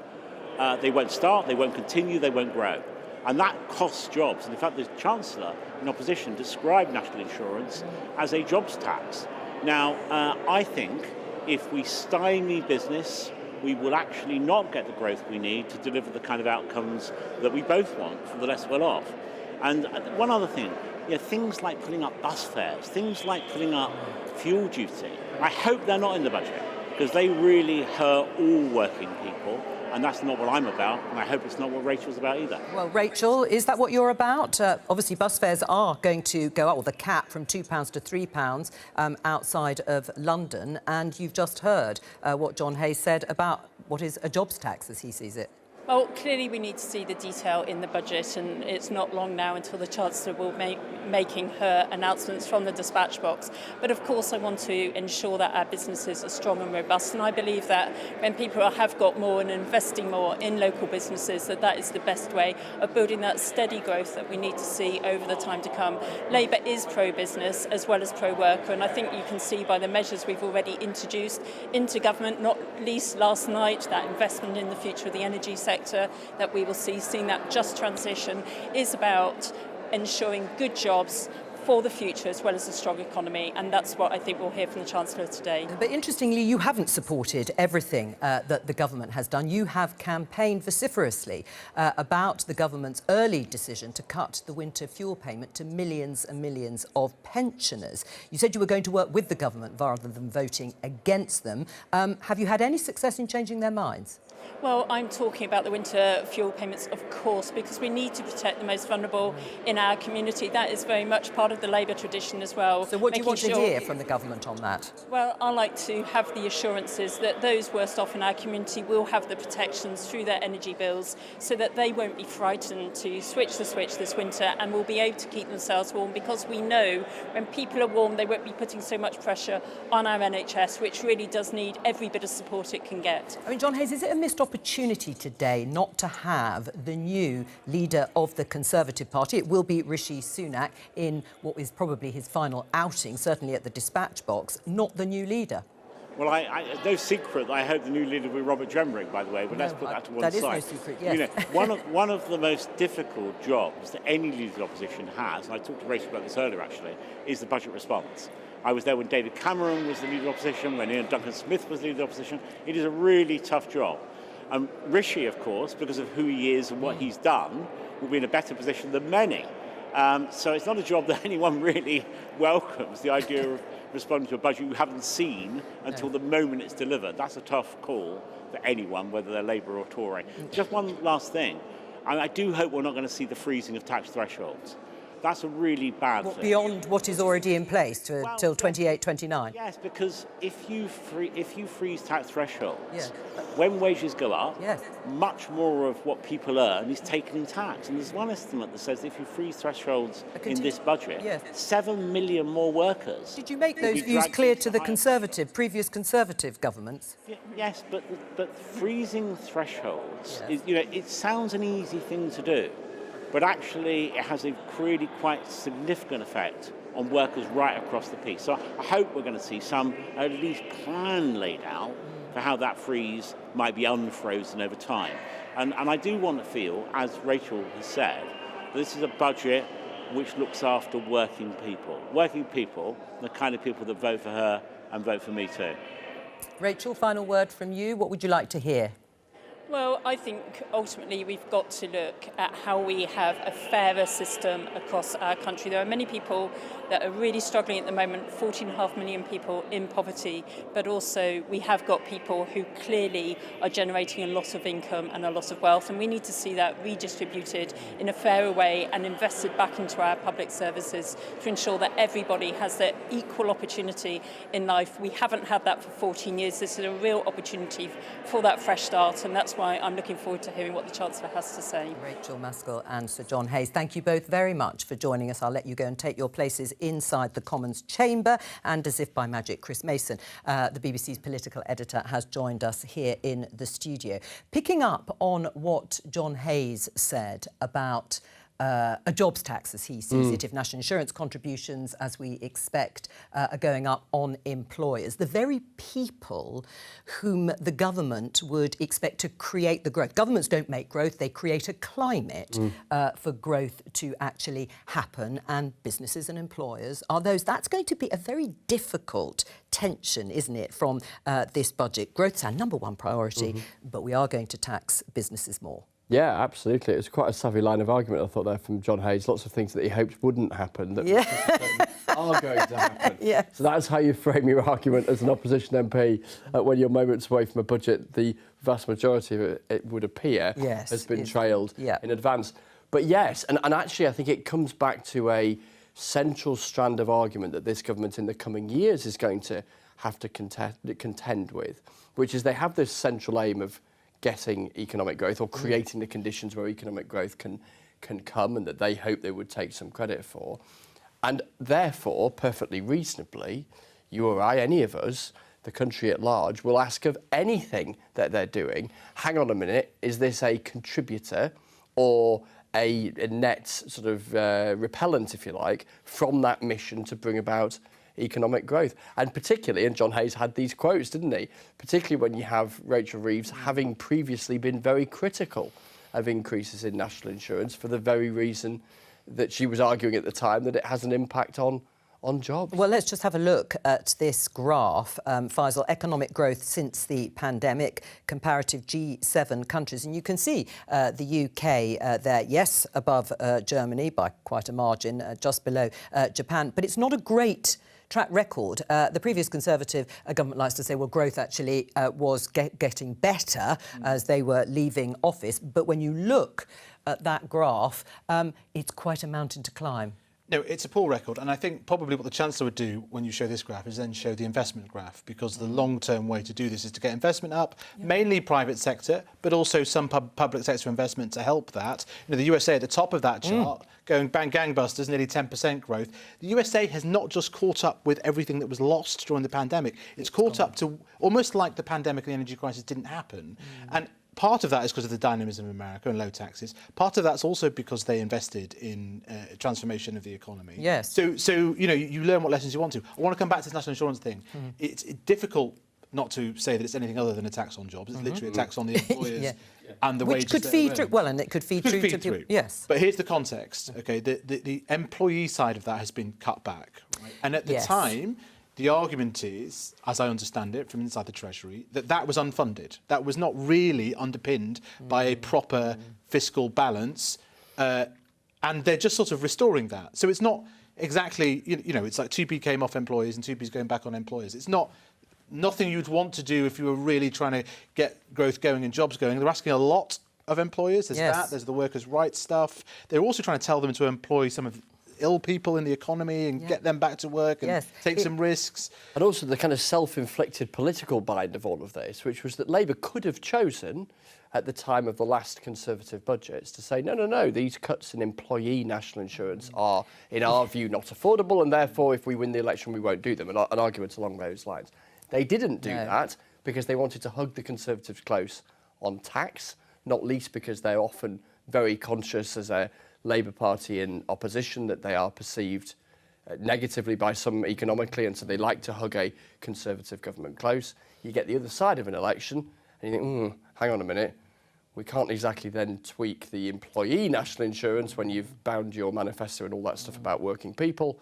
they won't start, they won't continue, they won't grow. And that costs jobs. And in fact, the Chancellor in opposition described national insurance as a jobs tax. Now, I think if we stymie business, we will actually not get the growth we need to deliver the kind of outcomes that we both want for the less well-off. And one other thing, things like putting up bus fares, things like putting up fuel duty, I hope they're not in the budget, because they really hurt all working people. And that's not what I'm about, and I hope it's not what Rachel's about either. Well, Rachel, is that what you're about? Obviously, bus fares are going to go up, or the cap from £2 to £3 outside of London. And you've just heard what John Hayes said about what is a jobs tax, as he sees it. Well, clearly we need to see the detail in the budget, and it's not long now until the Chancellor will be making her announcements from the dispatch box. But of course I want to ensure that our businesses are strong and robust, and I believe that when people have got more and investing more in local businesses, that is the best way of building that steady growth that we need to see over the time to come. Labour is pro-business as well as pro-worker, and I think you can see by the measures we've already introduced into government, not least last night, that investment in the future of the energy sector that we will see, seeing that just transition is about ensuring good jobs for the future as well as a strong economy, and that's what I think we'll hear from the Chancellor today. But interestingly, you haven't supported everything that the government has done. You have campaigned vociferously about the government's early decision to cut the winter fuel payment to millions and millions of pensioners. You said you were going to work with the government rather than voting against them. Have you had any success in changing their minds? Well, I'm talking about the winter fuel payments, of course, because we need to protect the most vulnerable in our community. That is very much part of the Labour tradition as well. So what do you want to hear from the government on that? Well, I like to have the assurances that those worst off in our community will have the protections through their energy bills, so that they won't be frightened to switch the switch this winter and will be able to keep themselves warm, because we know when people are warm they won't be putting so much pressure on our NHS, which really does need every bit of support it can get. I mean, John Hayes, is it a missed opportunity today not to have the new leader of the Conservative Party. It will be Rishi Sunak in what is probably his final outing, certainly at the dispatch box, not the new leader. Well, it's no secret that I hope the new leader will be Robert Jembrink, by the way, but let's put that to one side. That is no secret, yes. You know, one of the most difficult jobs that any leader of the opposition has, and I talked to Rachel about this earlier actually, is the budget response. I was there when David Cameron was the leader of the opposition, when Ian Duncan Smith was the leader of the opposition. It is a really tough job. Rishi, of course, because of who he is and what he's done, will be in a better position than many. So it's not a job that anyone really welcomes, the idea of responding to a budget you haven't seen until the moment it's delivered. That's a tough call for anyone, whether they're Labour or Tory. Just one last thing. I do hope we're not going to see the freezing of tax thresholds. That's a really bad thing. Beyond what is already in place till 28, 29? Yes, because if you freeze tax thresholds, when wages go up, much more of what people earn is taken in tax. And there's one estimate that says if you freeze thresholds in this budget, 7 million more workers. Did you make those views clear to the previous Conservative governments? Yes, but freezing thresholds, it sounds an easy thing to do. But actually, it has a really quite significant effect on workers right across the piece. So I hope we're going to see some, at least, plan laid out for how that freeze might be unfrozen over time. And I do want to feel, as Rachel has said, that this is a budget which looks after working people. Working people, the kind of people that vote for her and vote for me too. Rachel, final word from you. What would you like to hear? Well, I think ultimately we've got to look at how we have a fairer system across our country. There are many people that are really struggling at the moment, 14.5 million people in poverty, but also we have got people who clearly are generating a lot of income and a lot of wealth, and we need to see that redistributed in a fairer way and invested back into our public services to ensure that everybody has their equal opportunity in life. We haven't had that for 14 years. This is a real opportunity for that fresh start, and that's why I'm looking forward to hearing what the Chancellor has to say. Rachel Maskell and Sir John Hayes, thank you both very much for joining us. I'll let you go and take your places inside the Commons chamber. And as if by magic, Chris Mason, the BBC's political editor, has joined us here in the studio. Picking up on what John Hayes said about a jobs tax, as he sees it, if national insurance contributions, as we expect, are going up on employers. The very people whom the government would expect to create the growth. Governments don't make growth, they create a climate for growth to actually happen, and businesses and employers are those. That's going to be a very difficult tension, isn't it, from this budget. Growth's our number one priority, but we are going to tax businesses more. Yeah, absolutely. It was quite a savvy line of argument, I thought, there from John Hayes. Lots of things that he hoped wouldn't happen that are going to happen. So that's how you frame your argument as an opposition MP when you're moments away from a budget. The vast majority of it would appear, has been trailed in advance. But yes, and actually I think it comes back to a central strand of argument that this government in the coming years is going to have to contend with, which is they have this central aim of getting economic growth or creating the conditions where economic growth can come, and that they hope they would take some credit for. And therefore, perfectly reasonably, you or I, any of us, the country at large, will ask of anything that they're doing, hang on a minute, is this a contributor or a net sort of repellent, if you like, from that mission to bring about economic growth? And particularly, and John Hayes had these quotes, didn't he? Particularly when you have Rachel Reeves having previously been very critical of increases in national insurance for the very reason that she was arguing at the time that it has an impact on jobs. Well, let's just have a look at this graph. Faisal, economic growth since the pandemic, comparative G7 countries. And you can see the UK there, yes, above Germany by quite a margin, just below Japan. But it's not a great track record. The previous Conservative government likes to say, well, growth actually was getting better as they were leaving office. But when you look at that graph, it's quite a mountain to climb. No, it's a poor record, and I think probably what the Chancellor would do when you show this graph is then show the investment graph, because the long-term way to do this is to get investment up, mainly private sector, but also some public sector investment to help that. You know, the USA at the top of that chart, going bang gangbusters, nearly 10% growth. The USA has not just caught up with everything that was lost during the pandemic. It's caught up to almost like the pandemic and the energy crisis didn't happen. And part of that is because of the dynamism of America and low taxes. Part of that's also because they invested in transformation of the economy. Yes. So you know, you learn what lessons you want to. I want to come back to this national insurance thing. It's difficult not to say that it's anything other than a tax on jobs. It's literally a tax on the employers and the wages. Which could feed through. Well, and it could feed through to people. Yes. But here's the context. Okay, the employee side of that has been cut back, right? And at the time, the argument is, as I understand it from inside the Treasury, that that was unfunded. That was not really underpinned by a proper fiscal balance, and they're just sort of restoring that. So it's not exactly, you know, it's like 2p came off employees and 2p's going back on employers. It's not nothing you'd want to do if you were really trying to get growth going and jobs going. They're asking a lot of employers. There's that. There's the workers' rights stuff. They're also trying to tell them to employ some of ill people in the economy and get them back to work and take some risks. And also the kind of self-inflicted political bind of all of this, which was that Labour could have chosen at the time of the last Conservative budgets to say, no, these cuts in employee national insurance are, in our view, not affordable, and therefore, if we win the election, we won't do them, and arguments along those lines. They didn't do that because they wanted to hug the Conservatives close on tax, not least because they're often very conscious as a Labour Party in opposition that they are perceived negatively by some economically, and so they like to hug a Conservative government close. You get the other side of an election and you think, hang on a minute, we can't exactly then tweak the employee national insurance when you've bound your manifesto and all that stuff about working people.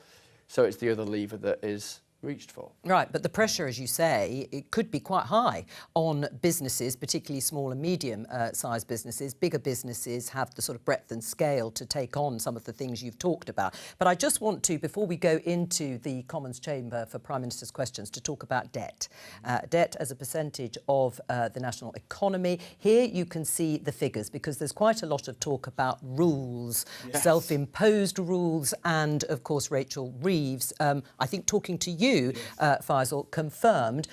So it's the other lever that is reached for. Right, but the pressure, as you say, it could be quite high on businesses, particularly small and medium-sized businesses. Bigger businesses have the sort of breadth and scale to take on some of the things you've talked about. But I just want to, before we go into the Commons chamber for Prime Minister's questions, to talk about debt. Debt as a percentage of the national economy. Here you can see the figures, because there's quite a lot of talk about rules, self-imposed rules, and, of course, Rachel Reeves, I think talking to you, Faisal, confirmed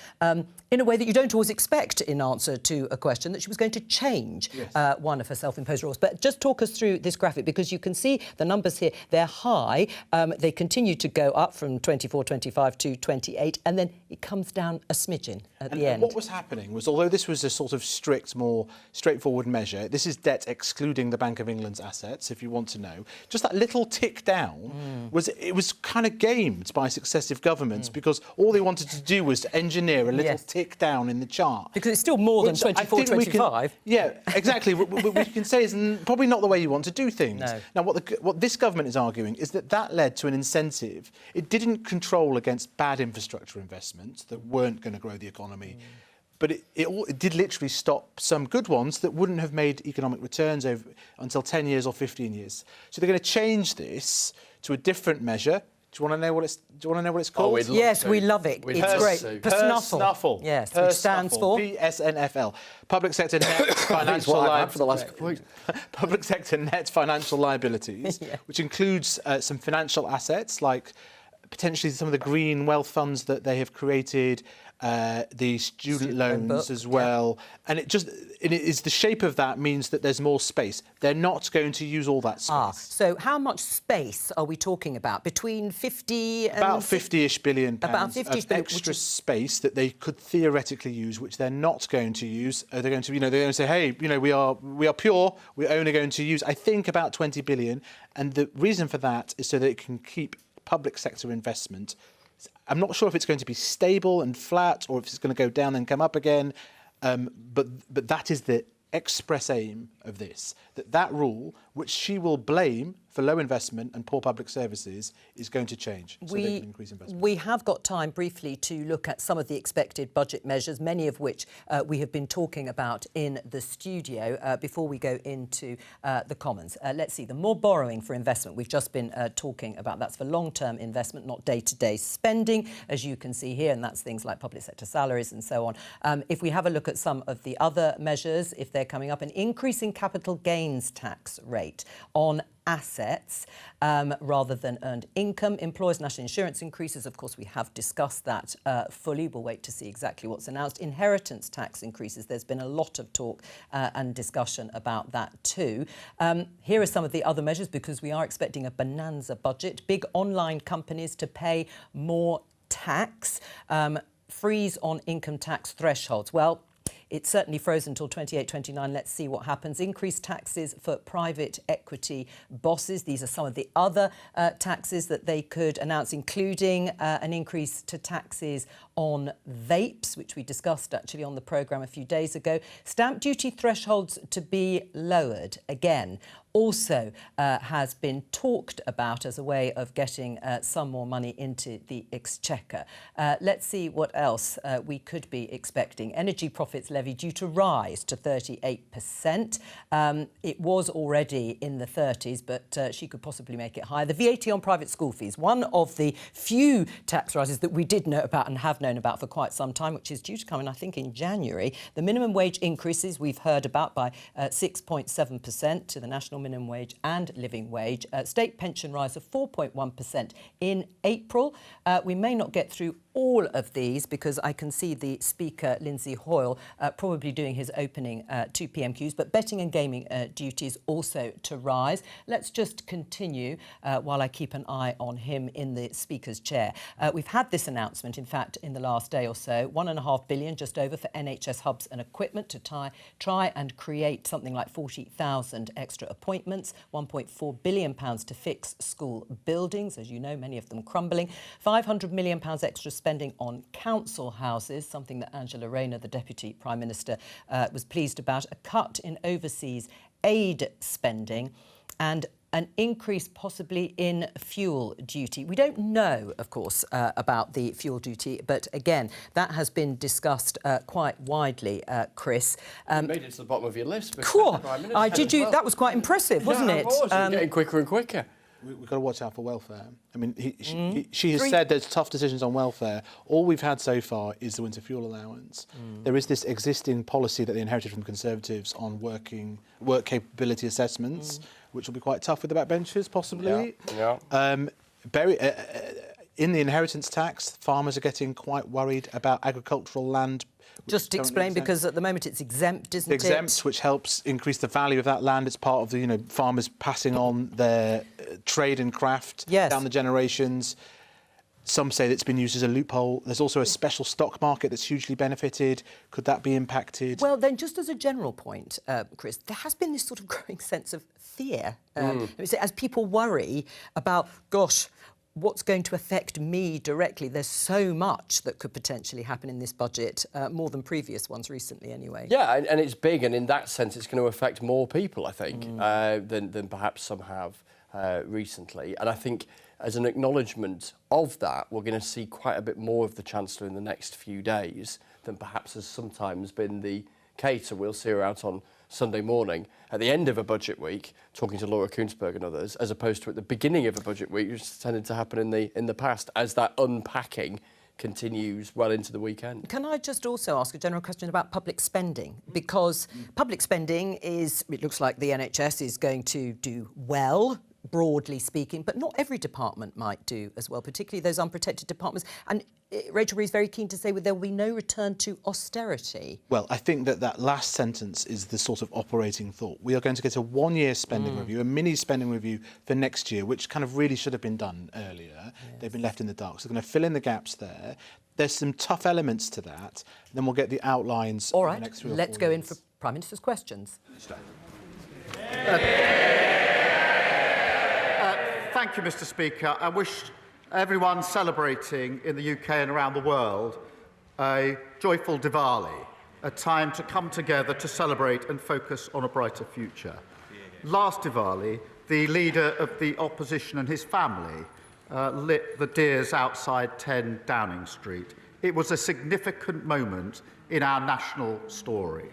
in a way that you don't always expect in answer to a question that she was going to change one of her self-imposed rules. But just talk us through this graphic, because you can see the numbers here, they're high. They continue to go up from 24, 25 to 28, and then it comes down a smidgen at the end. What was happening was, although this was a sort of strict, more straightforward measure, this is debt excluding the Bank of England's assets, if you want to know, just that little tick down was kind of gamed by successive governments, because all they wanted to do was to engineer a little tick down in the chart. Because it's still more than 24, 25. Yeah, exactly. What we can say is probably not the way you want to do things. No. Now, what this government is arguing is that led to an incentive. It didn't control against bad infrastructure investments that weren't going to grow the economy. But it did literally stop some good ones that wouldn't have made economic returns until 10 years or 15 years. So they're going to change this to a different measure. Do you want to know what it's called? Yes, we love it. It's great. PSNFL. Yes, which stands for PSNFL. Public sector net financial liabilities. For the last couple of weeks. Public sector net financial liabilities, which includes some financial assets like potentially some of the green wealth funds that they have created, the student loans as well. And it is the shape of that means that there's more space. They're not going to use all that space. So how much space are we talking about? Between 50 and... About 50-ish billion pounds about 50-ish of billion, extra space that they could theoretically use, which they're not going to use. They're going to, they're going to say, hey, we are pure. We're only going to use, I think, about 20 billion. And the reason for that is so that it can keep public sector investment. I'm not sure if it's going to be stable and flat or if it's going to go down and come up again, but that is the express aim of this, that rule, which she will blame for low investment and poor public services, is going to change so they can increase investment. We have got time briefly to look at some of the expected budget measures, many of which we have been talking about in the studio before we go into the Commons. Let's see, the more borrowing for investment. We've just been talking about that's for long-term investment, not day-to-day spending, as you can see here, and that's things like public sector salaries and so on. If we have a look at some of the other measures, if they're coming up, an increase in capital gains tax rate on assets rather than earned income. Employers' national insurance increases, of course, we have discussed that fully. We'll wait to see exactly what's announced. Inheritance tax increases. There's been a lot of talk and discussion about that too. Here are some of the other measures, because we are expecting a bonanza budget. Big online companies to pay more tax. Freeze on income tax thresholds. Well, It's certainly frozen until 28-29. Let's see what happens. Increased taxes for private equity bosses. These are some of the other taxes that they could announce, including an increase to taxes on vapes, which we discussed actually on the programme a few days ago. Stamp duty thresholds to be lowered again. Also has been talked about as a way of getting some more money into the exchequer. Let's see what else we could be expecting. Energy profits levy due to rise to 38%. It was already in the 30s, but she could possibly make it higher. The VAT on private school fees, one of the few tax rises that we did know about and have known about for quite some time, which is due to come in, I think, in January. The minimum wage increases we've heard about by 6.7% to the national minimum wage and living wage. State pension rise of 4.1% in April. We may not get through all of these because I can see the Speaker, Lindsay Hoyle, probably doing his opening to PMQs, but betting and gaming duties also to rise. Let's just continue while I keep an eye on him in the Speaker's chair. We've had this announcement, in fact, in the last day or so, £1.5 billion just over for NHS hubs and equipment to try and create something like 40,000 extra appointments, £1.4 billion to fix school buildings, as you know, many of them crumbling, £500 million extra spending on council houses, something that Angela Rayner, the Deputy Prime Minister, was pleased about, a cut in overseas aid spending and an increase possibly in fuel duty. We don't know, of course, about the fuel duty, but again, that has been discussed quite widely, Chris. You made it to the bottom of your list. Cool. I did you. Well. That was quite impressive, wasn't it? Getting quicker and quicker. We've got to watch out for welfare. I mean, she has said there's tough decisions on welfare. All we've had so far is the winter fuel allowance. There is this existing policy that they inherited from the Conservatives on work capability assessments, which will be quite tough with the backbenchers, possibly. In the inheritance tax, farmers are getting quite worried about agricultural land. Just explain, because at the moment it's exempt, isn't it? Exempt, which helps increase the value of that land. It's part of the, farmers passing on their trade and craft down the generations. Some say that it's been used as a loophole. There's also a special stock market that's hugely benefited. Could that be impacted? Well, then, just as a general point, Chris, there has been this sort of growing sense of fear. As people worry about, gosh, what's going to affect me directly? There's so much that could potentially happen in this budget, more than previous ones recently anyway. Yeah, and it's big, and in that sense it's going to affect more people, I think, than perhaps some have recently. And I think as an acknowledgement of that, we're going to see quite a bit more of the Chancellor in the next few days than perhaps has sometimes been the case. So we'll see her out on Sunday morning at the end of a budget week talking to Laura Kuenssberg and others, as opposed to at the beginning of a budget week, which tended to happen in the past as that unpacking continues well into the weekend. Can I just also ask a general question about public spending? Because public spending it looks like the NHS is going to do well, broadly speaking, but not every department might do as well, particularly those unprotected departments. And Rachel Reeves is very keen to say there will be no return to austerity. Well, I think that last sentence is the sort of operating thought. We are going to get a one-year spending review, a mini spending review for next year, which kind of really should have been done earlier. Yes. They've been left in the dark. So they're going to fill in the gaps there. There's some tough elements to that. Then we'll get the outlines. All right, the next 3 or 4 let's go years. in for Prime Minister's questions. Thank you, Mr. Speaker. I wish everyone celebrating in the UK and around the world a joyful Diwali, a time to come together to celebrate and focus on a brighter future. Last Diwali, the leader of the opposition and his family lit the deers outside 10 Downing Street. It was a significant moment in our national story.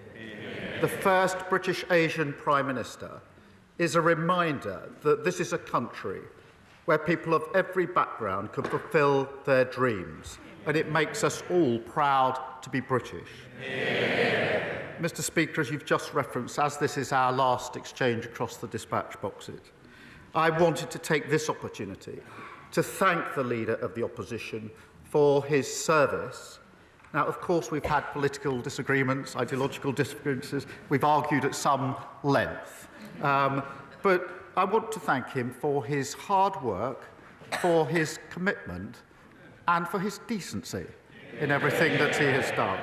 The first British Asian Prime Minister is a reminder that this is a country where people of every background can fulfil their dreams, and it makes us all proud to be British. Yeah. Mr. Speaker, as you've just referenced, as this is our last exchange across the dispatch boxes, I wanted to take this opportunity to thank the Leader of the Opposition for his service. Now, of course, we've had political disagreements, ideological differences, we've argued at some length, but I want to thank him for his hard work, for his commitment, and for his decency in everything that he has done.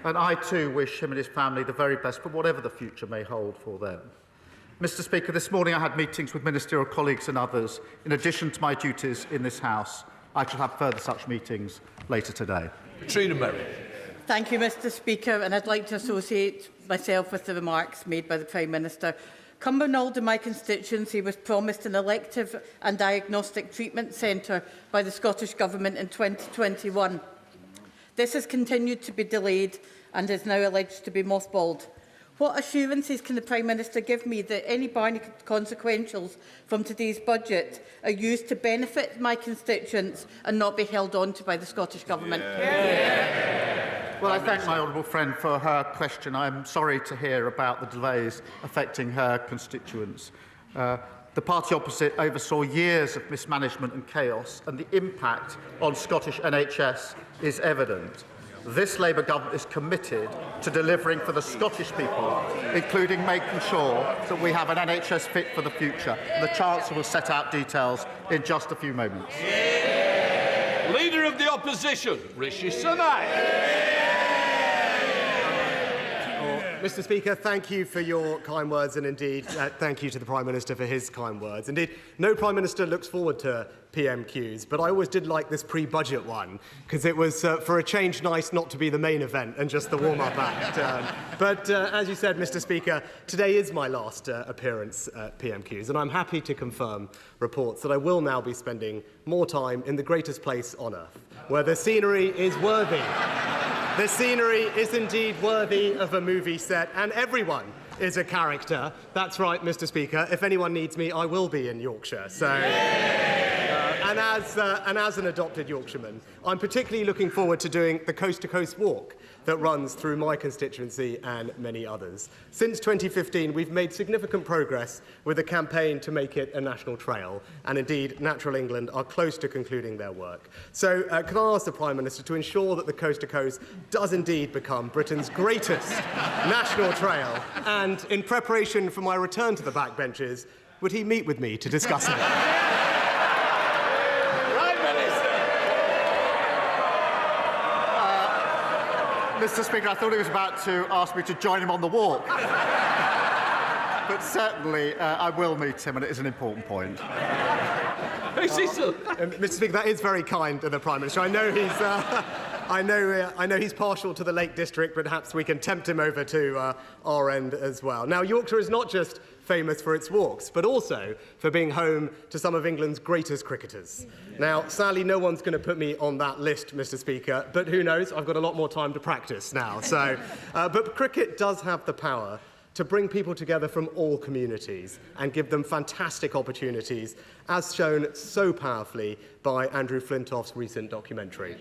and I too wish him and his family the very best for whatever the future may hold for them. Mr. Speaker, this morning I had meetings with ministerial colleagues and others. In addition to my duties in this House, I shall have further such meetings later today. Katrina Merrick. Thank you, Mr. Speaker, and I'd like to associate myself with the remarks made by the Prime Minister. Cumbernauld, in my constituency, was promised an elective and diagnostic treatment centre by the Scottish Government in 2021. This has continued to be delayed and is now alleged to be mothballed. What assurances can the Prime Minister give me that any consequentials from today's budget are used to benefit my constituents and not be held on to by the Scottish Government? Well, I thank my honourable friend for her question. I'm sorry to hear about the delays affecting her constituents. The party opposite oversaw years of mismanagement and chaos, and the impact on Scottish NHS is evident. This Labour government is committed to delivering for the Scottish people, including making sure that we have an NHS fit for the future. And the Chancellor will set out details in just a few moments. Leader of the Opposition, Rishi Sunak. Mr. Speaker, thank you for your kind words, and indeed thank you to the Prime Minister for his kind words. Indeed, no Prime Minister looks forward to PMQs, but I always did like this pre-budget one, because it was, for a change, nice not to be the main event and just the warm-up act. But as you said, Mr. Speaker, today is my last appearance at PMQs, and I'm happy to confirm reports that I will now be spending more time in the greatest place on earth, where the scenery is worthy. The scenery is indeed worthy of a movie set, and everyone is a character. That's right, Mr. Speaker. If anyone needs me, I will be in Yorkshire. So, and as an adopted Yorkshireman, I'm particularly looking forward to doing the coast-to-coast walk that runs through my constituency and many others. Since 2015, we've made significant progress with a campaign to make it a national trail, and indeed, Natural England are close to concluding their work. So, can I ask the Prime Minister to ensure that the Coast to Coast does indeed become Britain's greatest national trail, and in preparation for my return to the backbenches, would he meet with me to discuss it? Mr. Speaker, I thought he was about to ask me to join him on the walk. But certainly, I will meet him, and it is an important point. Mr. Speaker, that is very kind of the Prime Minister. I know he's, I know he's partial to the Lake District, but perhaps we can tempt him over to our end as well. Now, Yorkshire is not just famous for its walks, but also for being home to some of England's greatest cricketers. Now, sadly, no one's going to put me on that list, Mr. Speaker, but who knows? I've got a lot more time to practice now. So, but cricket does have the power to bring people together from all communities and give them fantastic opportunities, as shown so powerfully by Andrew Flintoff's recent documentary.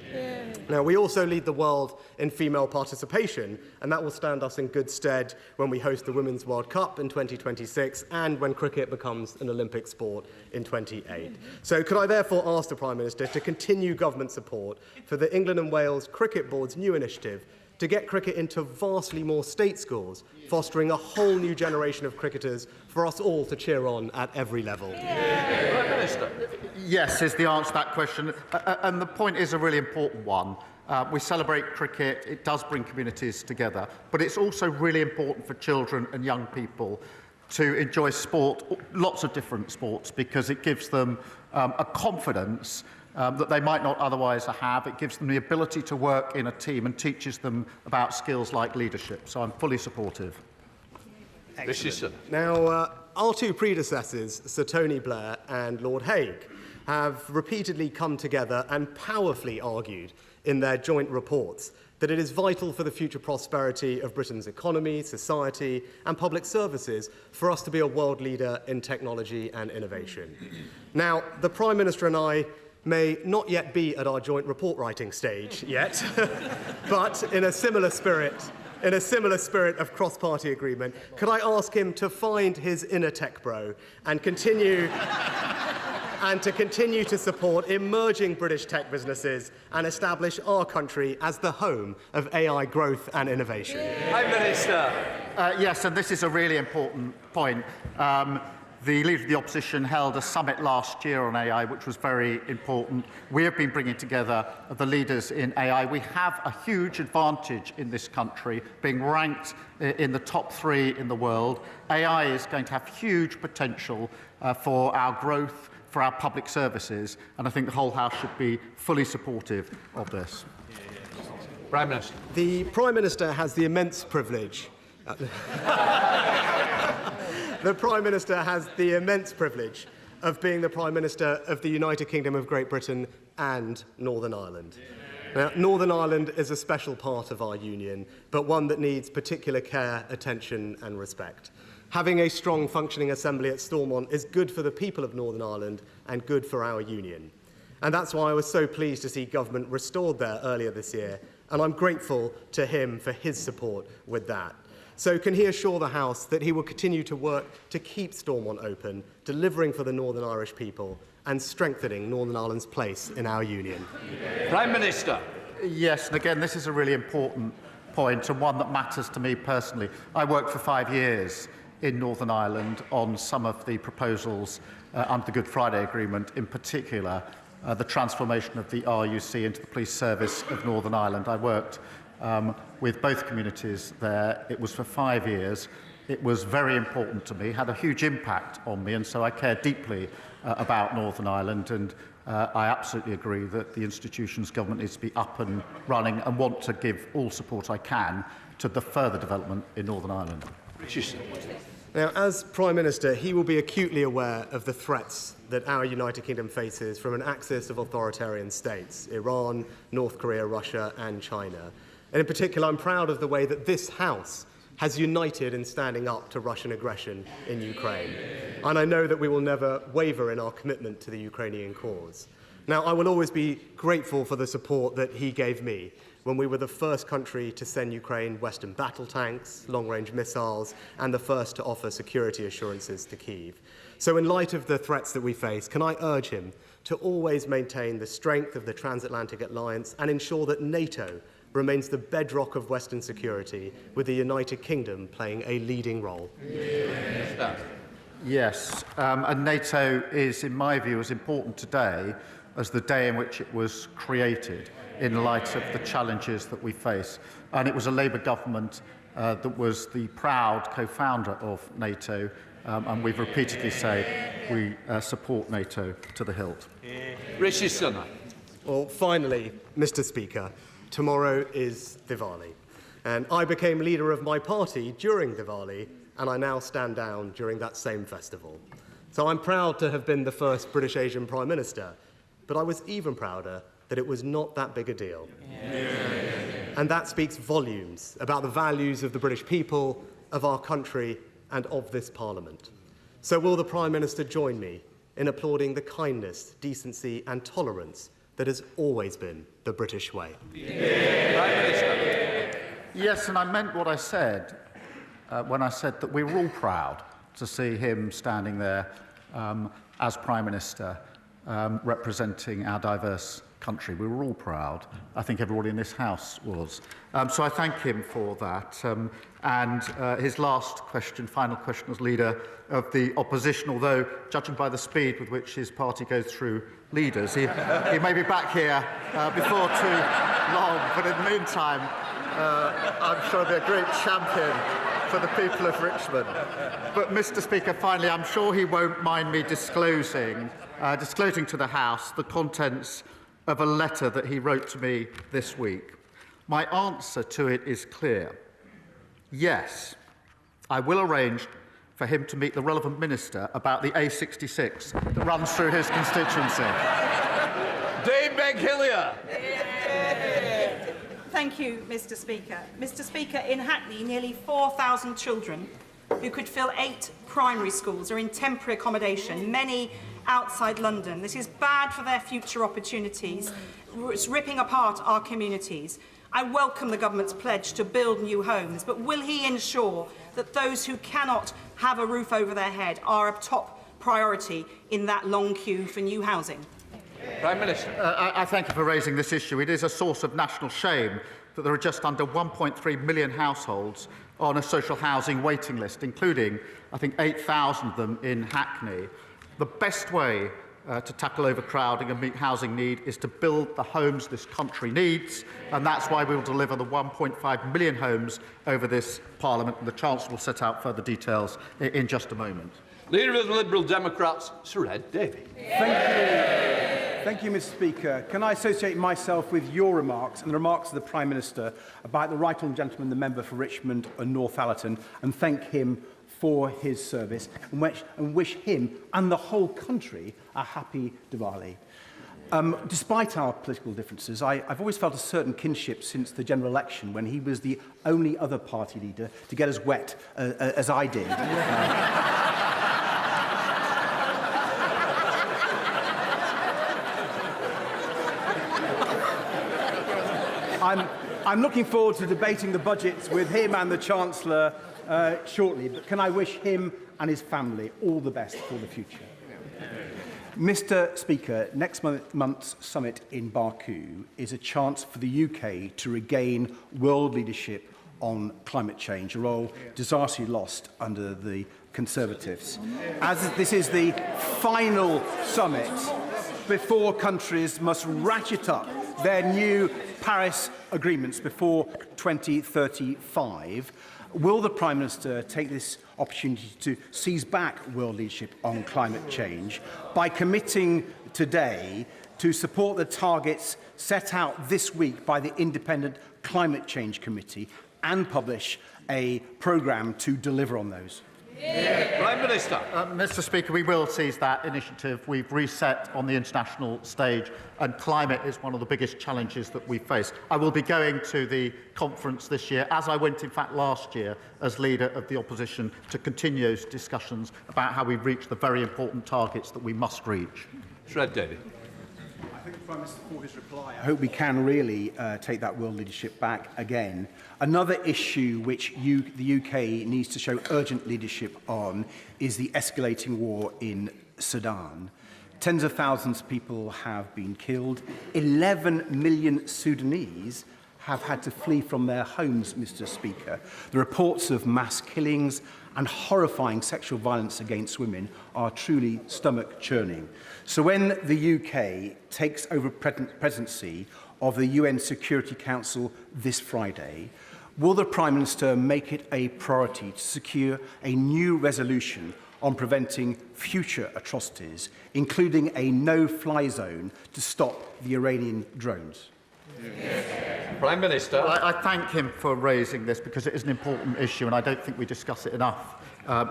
Now, we also lead the world in female participation, and that will stand us in good stead when we host the Women's World Cup in 2026 and when cricket becomes an Olympic sport in 2028. So could I therefore ask the Prime Minister to continue government support for the England and Wales Cricket Board's new initiative to get cricket into vastly more state schools, fostering a whole new generation of cricketers for us all to cheer on at every level? Yes, is the answer to that question. And the point is a really important one. We celebrate cricket, it does bring communities together, but it's also really important for children and young people to enjoy sport, lots of different sports, because it gives them a confidence that they might not otherwise have. It gives them the ability to work in a team and teaches them about skills like leadership. So I'm fully supportive. Now, our two predecessors, Sir Tony Blair and Lord Hague, have repeatedly come together and powerfully argued in their joint reports that it is vital for the future prosperity of Britain's economy, society and public services for us to be a world leader in technology and innovation. Now, the Prime Minister and I may not yet be at our joint report writing stage yet, but in a similar spirit of cross-party agreement, could I ask him to find his inner tech bro and continue to support emerging British tech businesses and establish our country as the home of AI growth and innovation? Prime Minister. Yes, and this is a really important point. The Leader of the Opposition held a summit last year on AI, which was very important. We have been bringing together the leaders in AI. We have a huge advantage in this country, being ranked in the top 3 in the world. AI is going to have huge potential for our growth, for our public services, and I think the whole House should be fully supportive of this. Prime Minister. The Prime Minister has the immense privilege. The Prime Minister has the immense privilege of being the Prime Minister of the United Kingdom of Great Britain and Northern Ireland. Now, Northern Ireland is a special part of our union, but one that needs particular care, attention and respect. Having a strong functioning assembly at Stormont is good for the people of Northern Ireland and good for our union. And that's why I was so pleased to see government restored there earlier this year, and I'm grateful to him for his support with that. So can he assure the House that he will continue to work to keep Stormont open, delivering for the Northern Irish people and strengthening Northern Ireland's place in our union? Prime Minister. Yes, and again, this is a really important point and one that matters to me personally. I worked for 5 years in Northern Ireland on some of the proposals under the Good Friday Agreement, in particular the transformation of the RUC into the police service of Northern Ireland. I worked with both communities there. It was for 5 years. It was very important to me, had a huge impact on me, and so I care deeply about Northern Ireland, and I absolutely agree that the institutions government needs to be up and running and want to give all support I can to the further development in Northern Ireland. Now, as Prime Minister, he will be acutely aware of the threats that our United Kingdom faces from an axis of authoritarian states, Iran, North Korea, Russia and China. And in particular, I'm proud of the way that this House has united in standing up to Russian aggression in Ukraine. And I know that we will never waver in our commitment to the Ukrainian cause. Now, I will always be grateful for the support that he gave me when we were the first country to send Ukraine Western battle tanks, long-range missiles, and the first to offer security assurances to Kyiv. So in light of the threats that we face, can I urge him to always maintain the strength of the transatlantic alliance and ensure that NATO remains the bedrock of Western security, with the United Kingdom playing a leading role? Yes, and NATO is, in my view, as important today as the day in which it was created, in light of the challenges that we face. And it was a Labour government that was the proud co-founder of NATO, and we've repeatedly said we support NATO to the hilt. Rishi Sunak. Well, finally, Mr. Speaker, tomorrow is Diwali. And I became leader of my party during Diwali, and I now stand down during that same festival. So I'm proud to have been the first British Asian Prime Minister, but I was even prouder that it was not that big a deal. And that speaks volumes about the values of the British people, of our country, and of this Parliament. So will the Prime Minister join me in applauding the kindness, decency and tolerance that has always been the British way? Yes, and I meant what I said when I said that we were all proud to see him standing there as Prime Minister, representing our diverse country. We were all proud. I think everybody in this House was. So I thank him for that. And his last question, final question as Leader of the Opposition, although judging by the speed with which his party goes through leaders, he may be back here before too long, but in the meantime, I'm sure he'll be a great champion for the people of Richmond. But, Mr. Speaker, finally, I'm sure he won't mind me disclosing to the House the contents of a letter that he wrote to me this week. My answer to it is clear. Yes, I will arrange for him to meet the relevant minister about the A66 that runs through his constituency. Dame Beghillier. Thank you, Mr. Speaker. Mr. Speaker, in Hackney, nearly 4,000 children who could fill 8 primary schools are in temporary accommodation, many outside London. This is bad for their future opportunities. It's ripping apart our communities. I welcome the government's pledge to build new homes, but will he ensure that those who cannot have a roof over their head are a top priority in that long queue for new housing? Prime Minister. I thank you for raising this issue. It is a source of national shame that there are just under 1.3 million households on a social housing waiting list, including, I think, 8,000 of them in Hackney. The best way to tackle overcrowding and meet housing need is to build the homes this country needs, and that's why we will deliver the 1.5 million homes over this Parliament, and the Chancellor will set out further details in just a moment. Leader of the Liberal Democrats, Sir Ed Davey. Thank you, Mr. Speaker. Can I associate myself with your remarks and the remarks of the Prime Minister about the right honourable gentleman, the member for Richmond and Northallerton, and thank him for his service and wish him and the whole country a happy Diwali. Despite our political differences, I've always felt a certain kinship since the general election, when he was the only other party leader to get as wet as I did. I'm looking forward to debating the budgets with him and the Chancellor shortly, but can I wish him and his family all the best for the future. Mr. Speaker, next month's summit in Baku is a chance for the UK to regain world leadership on climate change, a role disastrously lost under the Conservatives. As this is the final summit before countries must ratchet up their new Paris agreements before 2035, will the Prime Minister take this opportunity to seize back world leadership on climate change by committing today to support the targets set out this week by the Independent Climate Change Committee and publish a programme to deliver on those? Prime Minister. Mr. Speaker, we will seize that initiative. We've reset on the international stage, and climate is one of the biggest challenges that we face. I will be going to the conference this year, as I went, in fact, last year, as leader of the opposition, to continue those discussions about how we reach the very important targets that we must reach. Shred Davey. I thank the Prime Minister for his reply. I hope we can really take that world leadership back again. Another issue which the UK needs to show urgent leadership on is the escalating war in Sudan. Tens of thousands of people have been killed. 11 million Sudanese have had to flee from their homes, Mr. Speaker. The reports of mass killings and horrifying sexual violence against women are truly stomach-churning. So when the UK takes over presidency of the UN Security Council this Friday, will the Prime Minister make it a priority to secure a new resolution on preventing future atrocities, including a no-fly zone to stop the Iranian drones? Prime Minister. Well, I thank him for raising this, because it is an important issue, and I don't think we discuss it enough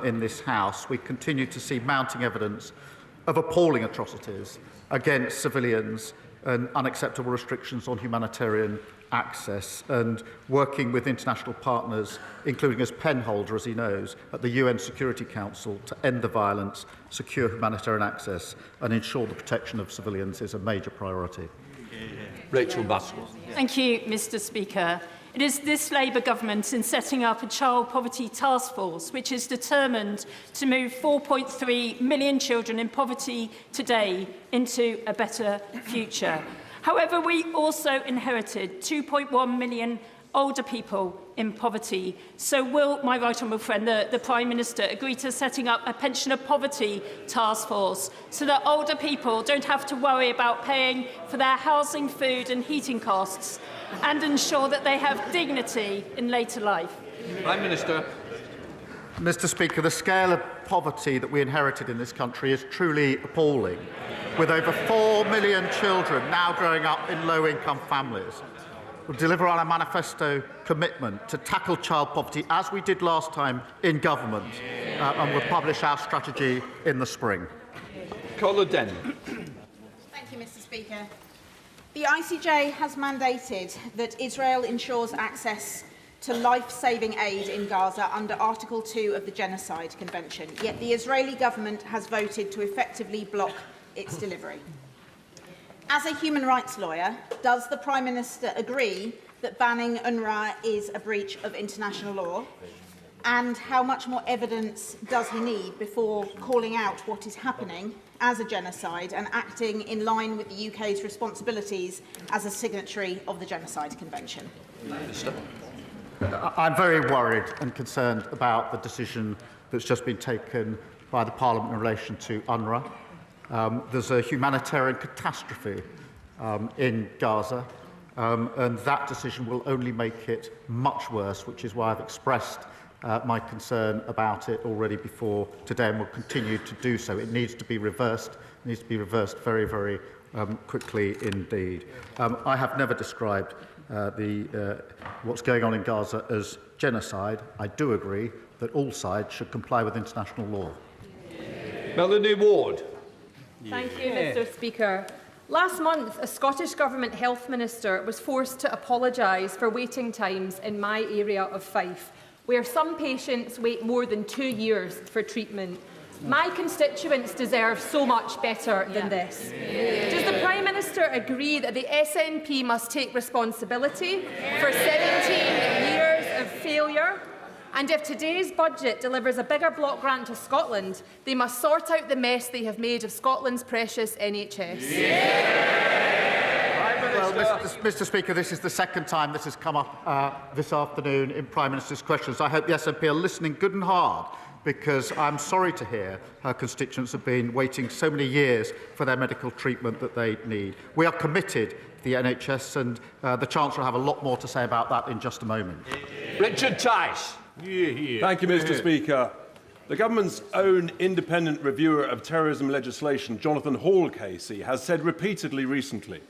in this House. We continue to see mounting evidence of appalling atrocities against civilians and unacceptable restrictions on humanitarian access, and working with international partners, including as penholder, as he knows, at the UN Security Council to end the violence, secure humanitarian access and ensure the protection of civilians is a major priority. Rachel Baswell. Thank you, Mr. Speaker. It is this Labour government in setting up a child poverty task force which is determined to move 4.3 million children in poverty today into a better future. However, we also inherited 2.1 million older people in poverty. So will my right honourable friend, the Prime Minister, agree to setting up a pensioner poverty task force so that older people don't have to worry about paying for their housing, food and heating costs, and ensure that they have dignity in later life? Prime Minister. Mr. Speaker, the scale of poverty that we inherited in this country is truly appalling, with over 4 million children now growing up in low-income families. We'll deliver on our manifesto commitment to tackle child poverty, as we did last time in government, and we'll publish our strategy in the spring. Cola Den. Thank you, Mr. Speaker. The ICJ has mandated that Israel ensures access to life-saving aid in Gaza under Article 2 of the Genocide Convention, yet the Israeli government has voted to effectively block its delivery. As a human rights lawyer, does the Prime Minister agree that banning UNRWA is a breach of international law? And how much more evidence does he need before calling out what is happening as a genocide and acting in line with the UK's responsibilities as a signatory of the Genocide Convention? Minister. I'm very worried and concerned about the decision that's just been taken by the Parliament in relation to UNRWA. There's a humanitarian catastrophe in Gaza, and that decision will only make it much worse, which is why I've expressed my concern about it already before today and will continue to do so. It needs to be reversed. It needs to be reversed very, very quickly indeed. I have never described what's going on in Gaza as genocide. I do agree that all sides should comply with international law. Melanie Ward. Thank you, Mr. Speaker. Last month, a Scottish Government Health Minister was forced to apologise for waiting times in my area of Fife, where some patients wait more than 2 years for treatment. My constituents deserve so much better than this. Does the Prime Minister agree that the SNP must take responsibility for 17 years of failure? And if today's budget delivers a bigger block grant to Scotland, they must sort out the mess they have made of Scotland's precious NHS. Well, Mr. Speaker, this is the second time this has come up this afternoon in Prime Minister's questions. I hope the SNP are listening good and hard, because I'm sorry to hear her constituents have been waiting so many years for their medical treatment that they need. We are committed to the NHS, and the Chancellor will have a lot more to say about that in just a moment. Richard Tice. Thank you, Mr. Speaker. The government's own independent reviewer of terrorism legislation, Jonathan Hall-Casey, has said repeatedly recently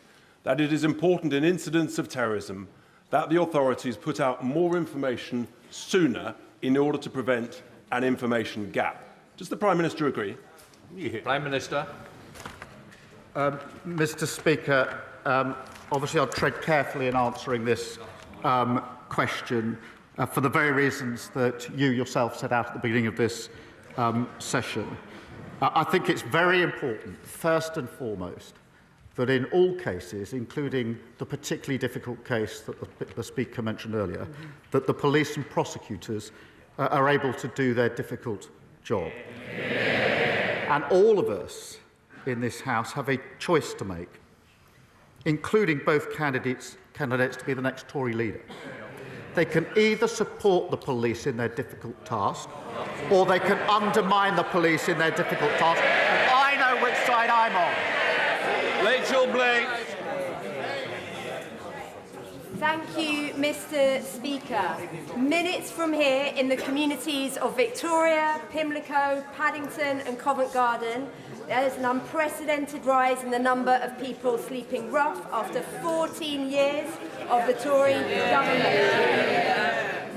that it is important in incidents of terrorism that the authorities put out more information sooner in order to prevent an information gap. Does the Prime Minister agree? Prime Minister. Mr. Speaker, obviously I'll tread carefully in answering this question for the very reasons that you yourself set out at the beginning of this session. I think it's very important, first and foremost, that in all cases, including the particularly difficult case that the Speaker mentioned earlier, that the police and prosecutors are able to do their difficult job. And all of us in this House have a choice to make, including both candidates to be the next Tory leader. They can either support the police in their difficult task, or they can undermine the police in their difficult task. And I know which side I'm on. Rachel Blake. Thank you, Mr. Speaker. Minutes from here in the communities of Victoria, Pimlico, Paddington and Covent Garden, there is an unprecedented rise in the number of people sleeping rough after 14 years of the Tory government.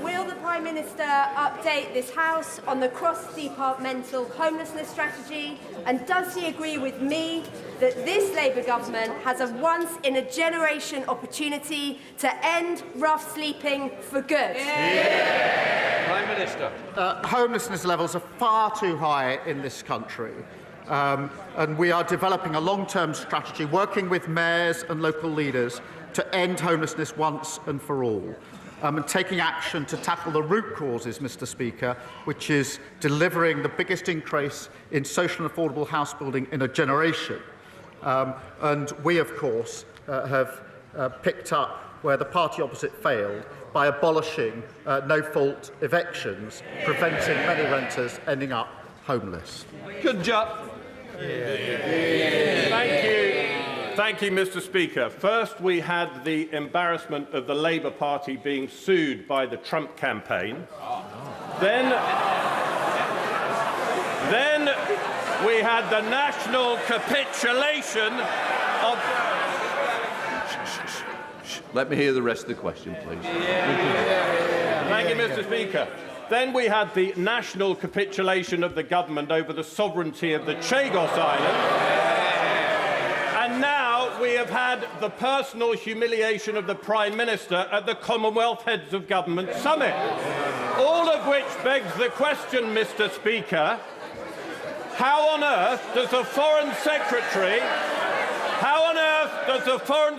Will the Prime Minister update this House on the cross-departmental homelessness strategy? And does he agree with me that this Labour government has a once-in-a-generation opportunity to end rough sleeping for good? Prime Minister. Homelessness levels are far too high in this country. And we are developing a long-term strategy, working with mayors and local leaders to end homelessness once and for all. And taking action to tackle the root causes, Mr. Speaker, which is delivering the biggest increase in social and affordable house building in a generation. And we, of course, have picked up where the party opposite failed by abolishing no-fault evictions, preventing many renters ending up homeless. Good job. Thank you, Mr. Speaker. First, we had the embarrassment of the Labour Party being sued by the Trump campaign. Then we had the national capitulation of... Let me hear the rest of the question, please. Thank you, Mr. Speaker. Then we had the national capitulation of the government over the sovereignty of the Chagos Island. And now we have had the personal humiliation of the Prime Minister at the Commonwealth Heads of Government Summit. All of which begs the question, Mr. Speaker, how on earth does a Foreign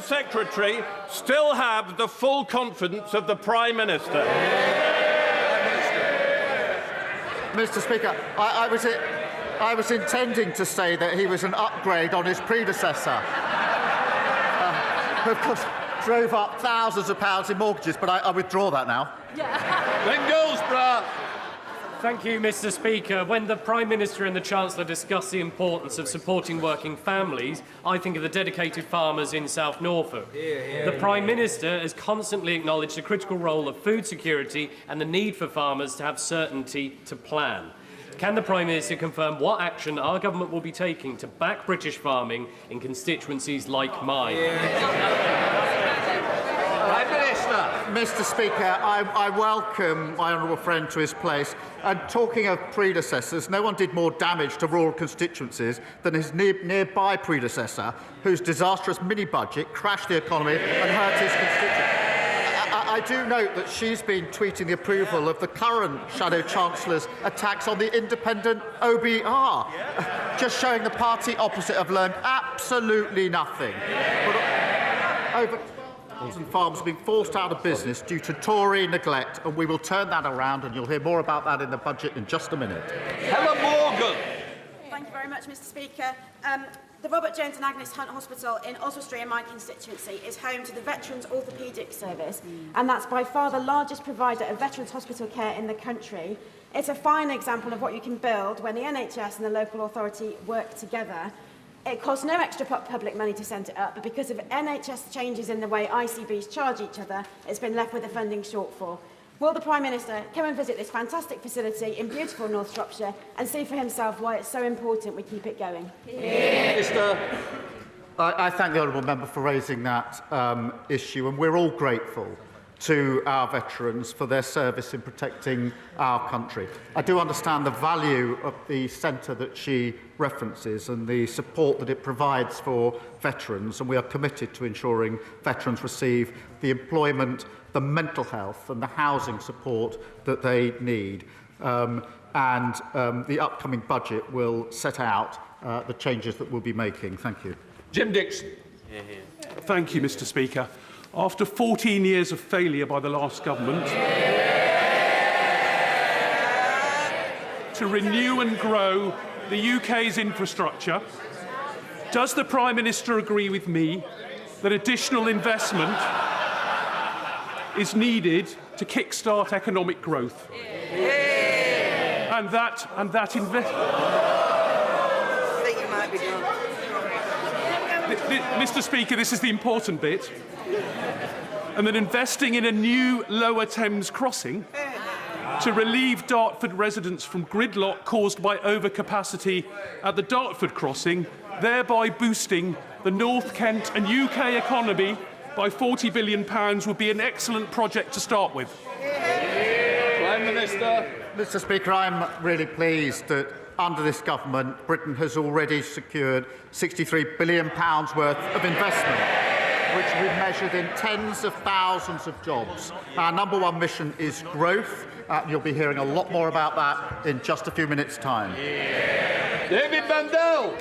Secretary still have the full confidence of the Prime Minister? Mr. Speaker, I was intending to say that he was an upgrade on his predecessor. Of course, drove up thousands of pounds in mortgages, but I withdraw that now. Ben Goldsborough. Thank you, Mr. Speaker. When the Prime Minister and the Chancellor discuss the importance of supporting working families, I think of the dedicated farmers in South Norfolk. The Prime Minister has constantly acknowledged the critical role of food security and the need for farmers to have certainty to plan. Can the Prime Minister confirm what action our government will be taking to back British farming in constituencies like mine? Prime Minister. Mr. Speaker, I welcome my honourable friend to his place. And talking of predecessors, no one did more damage to rural constituencies than his nearby predecessor, whose disastrous mini-budget crashed the economy and hurt his constituents. I do note that she's been tweeting the approval of the current Shadow Chancellor's attacks on the independent OBR, just showing the party opposite have learned absolutely nothing. Over and farms have been forced out of business due to Tory neglect, and we will turn that around, and you'll hear more about that in the budget in just a minute. Helen Morgan. Thank you very much, Mr. Speaker. The Robert Jones and Agnes Hunt Hospital in Oswestry in my constituency is home to the Veterans Orthopaedic Service, and that's by far the largest provider of veterans hospital care in the country. It's a fine example of what you can build when the NHS and the local authority work together. It costs no extra public money to set it up, but because of NHS changes in the way ICBs charge each other, it's been left with a funding shortfall. Will the Prime Minister come and visit this fantastic facility in beautiful North Shropshire and see for himself why it's so important we keep it going? I thank the honourable member for raising that issue, and we're all grateful to our veterans for their service in protecting our country. I do understand the value of the centre that she references and the support that it provides for veterans, and we are committed to ensuring veterans receive the employment, the mental health and the housing support that they need. The upcoming budget will set out the changes that we'll be making. Thank you. Jim Dixon. Thank you, Mr. Speaker. After 14 years of failure by the last government to renew and grow the UK's infrastructure, does the Prime Minister agree with me that additional investment is needed to kickstart economic growth? And that investment... Mr. Speaker, this is the important bit. And that investing in a new Lower Thames crossing to relieve Dartford residents from gridlock caused by overcapacity at the Dartford crossing, thereby boosting the North Kent and UK economy by £40 billion would be an excellent project to start with. Prime Minister. Mr. Speaker, I'm really pleased that under this government, Britain has already secured £63 billion worth of investment, which we've measured in tens of thousands of jobs. Our number one mission is growth. You'll be hearing a lot more about that in just a few minutes' time. David Bandel.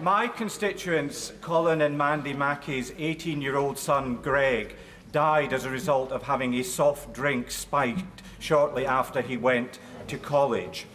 My constituents, Colin and Mandy Mackey's 18-year-old son, Greg, died as a result of having a soft drink spiked shortly after he went to college.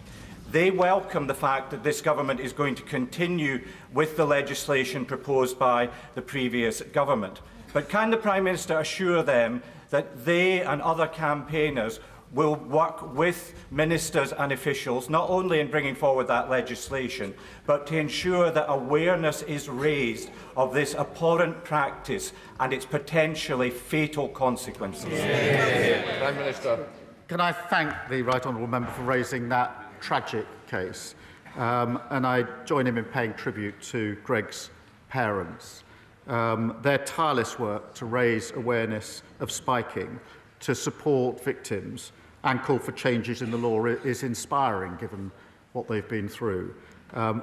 They welcome the fact that this government is going to continue with the legislation proposed by the previous government. But can the Prime Minister assure them that they and other campaigners will work with ministers and officials, not only in bringing forward that legislation, but to ensure that awareness is raised of this abhorrent practice and its potentially fatal consequences? Prime Minister. Can I thank the Right Honourable Member for raising that tragic case? And I join him in paying tribute to Greg's parents. Their tireless work to raise awareness of spiking, to support victims and call for changes in the law is inspiring, given what they've been through.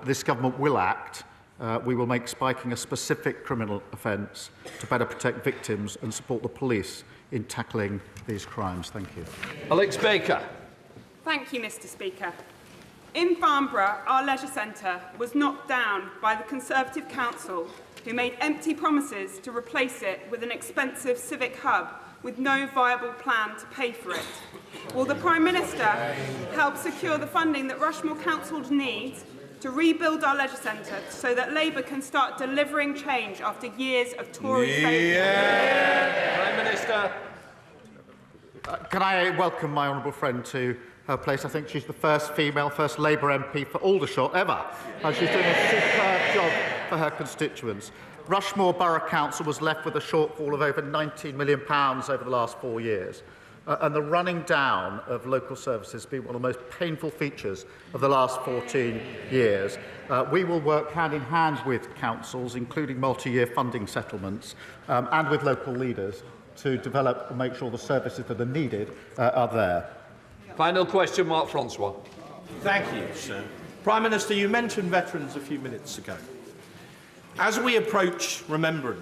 This government will act. We will make spiking a specific criminal offence to better protect victims and support the police in tackling these crimes. Thank you. Alex Baker. Thank you, Mr. Speaker. In Farnborough, our leisure centre was knocked down by the Conservative Council, who made empty promises to replace it with an expensive civic hub with no viable plan to pay for it. Will the Prime Minister help secure the funding that Rushmore Council needs to rebuild our leisure centre so that Labour can start delivering change after years of Tory failure? Prime Minister. Can I welcome my honourable friend to her place? I think she's the first Labour MP for Aldershot ever. And she's doing a superb job for her constituents. Rushmore Borough Council was left with a shortfall of over £19 million over the last 4 years. And the running down of local services has been one of the most painful features of the last 14 years. We will work hand in hand with councils, including multi-year funding settlements, and with local leaders to develop and make sure the services that are needed are there. Final question, Mark Francois. Thank you, sir. Prime Minister, you mentioned veterans a few minutes ago. As we approach Remembrance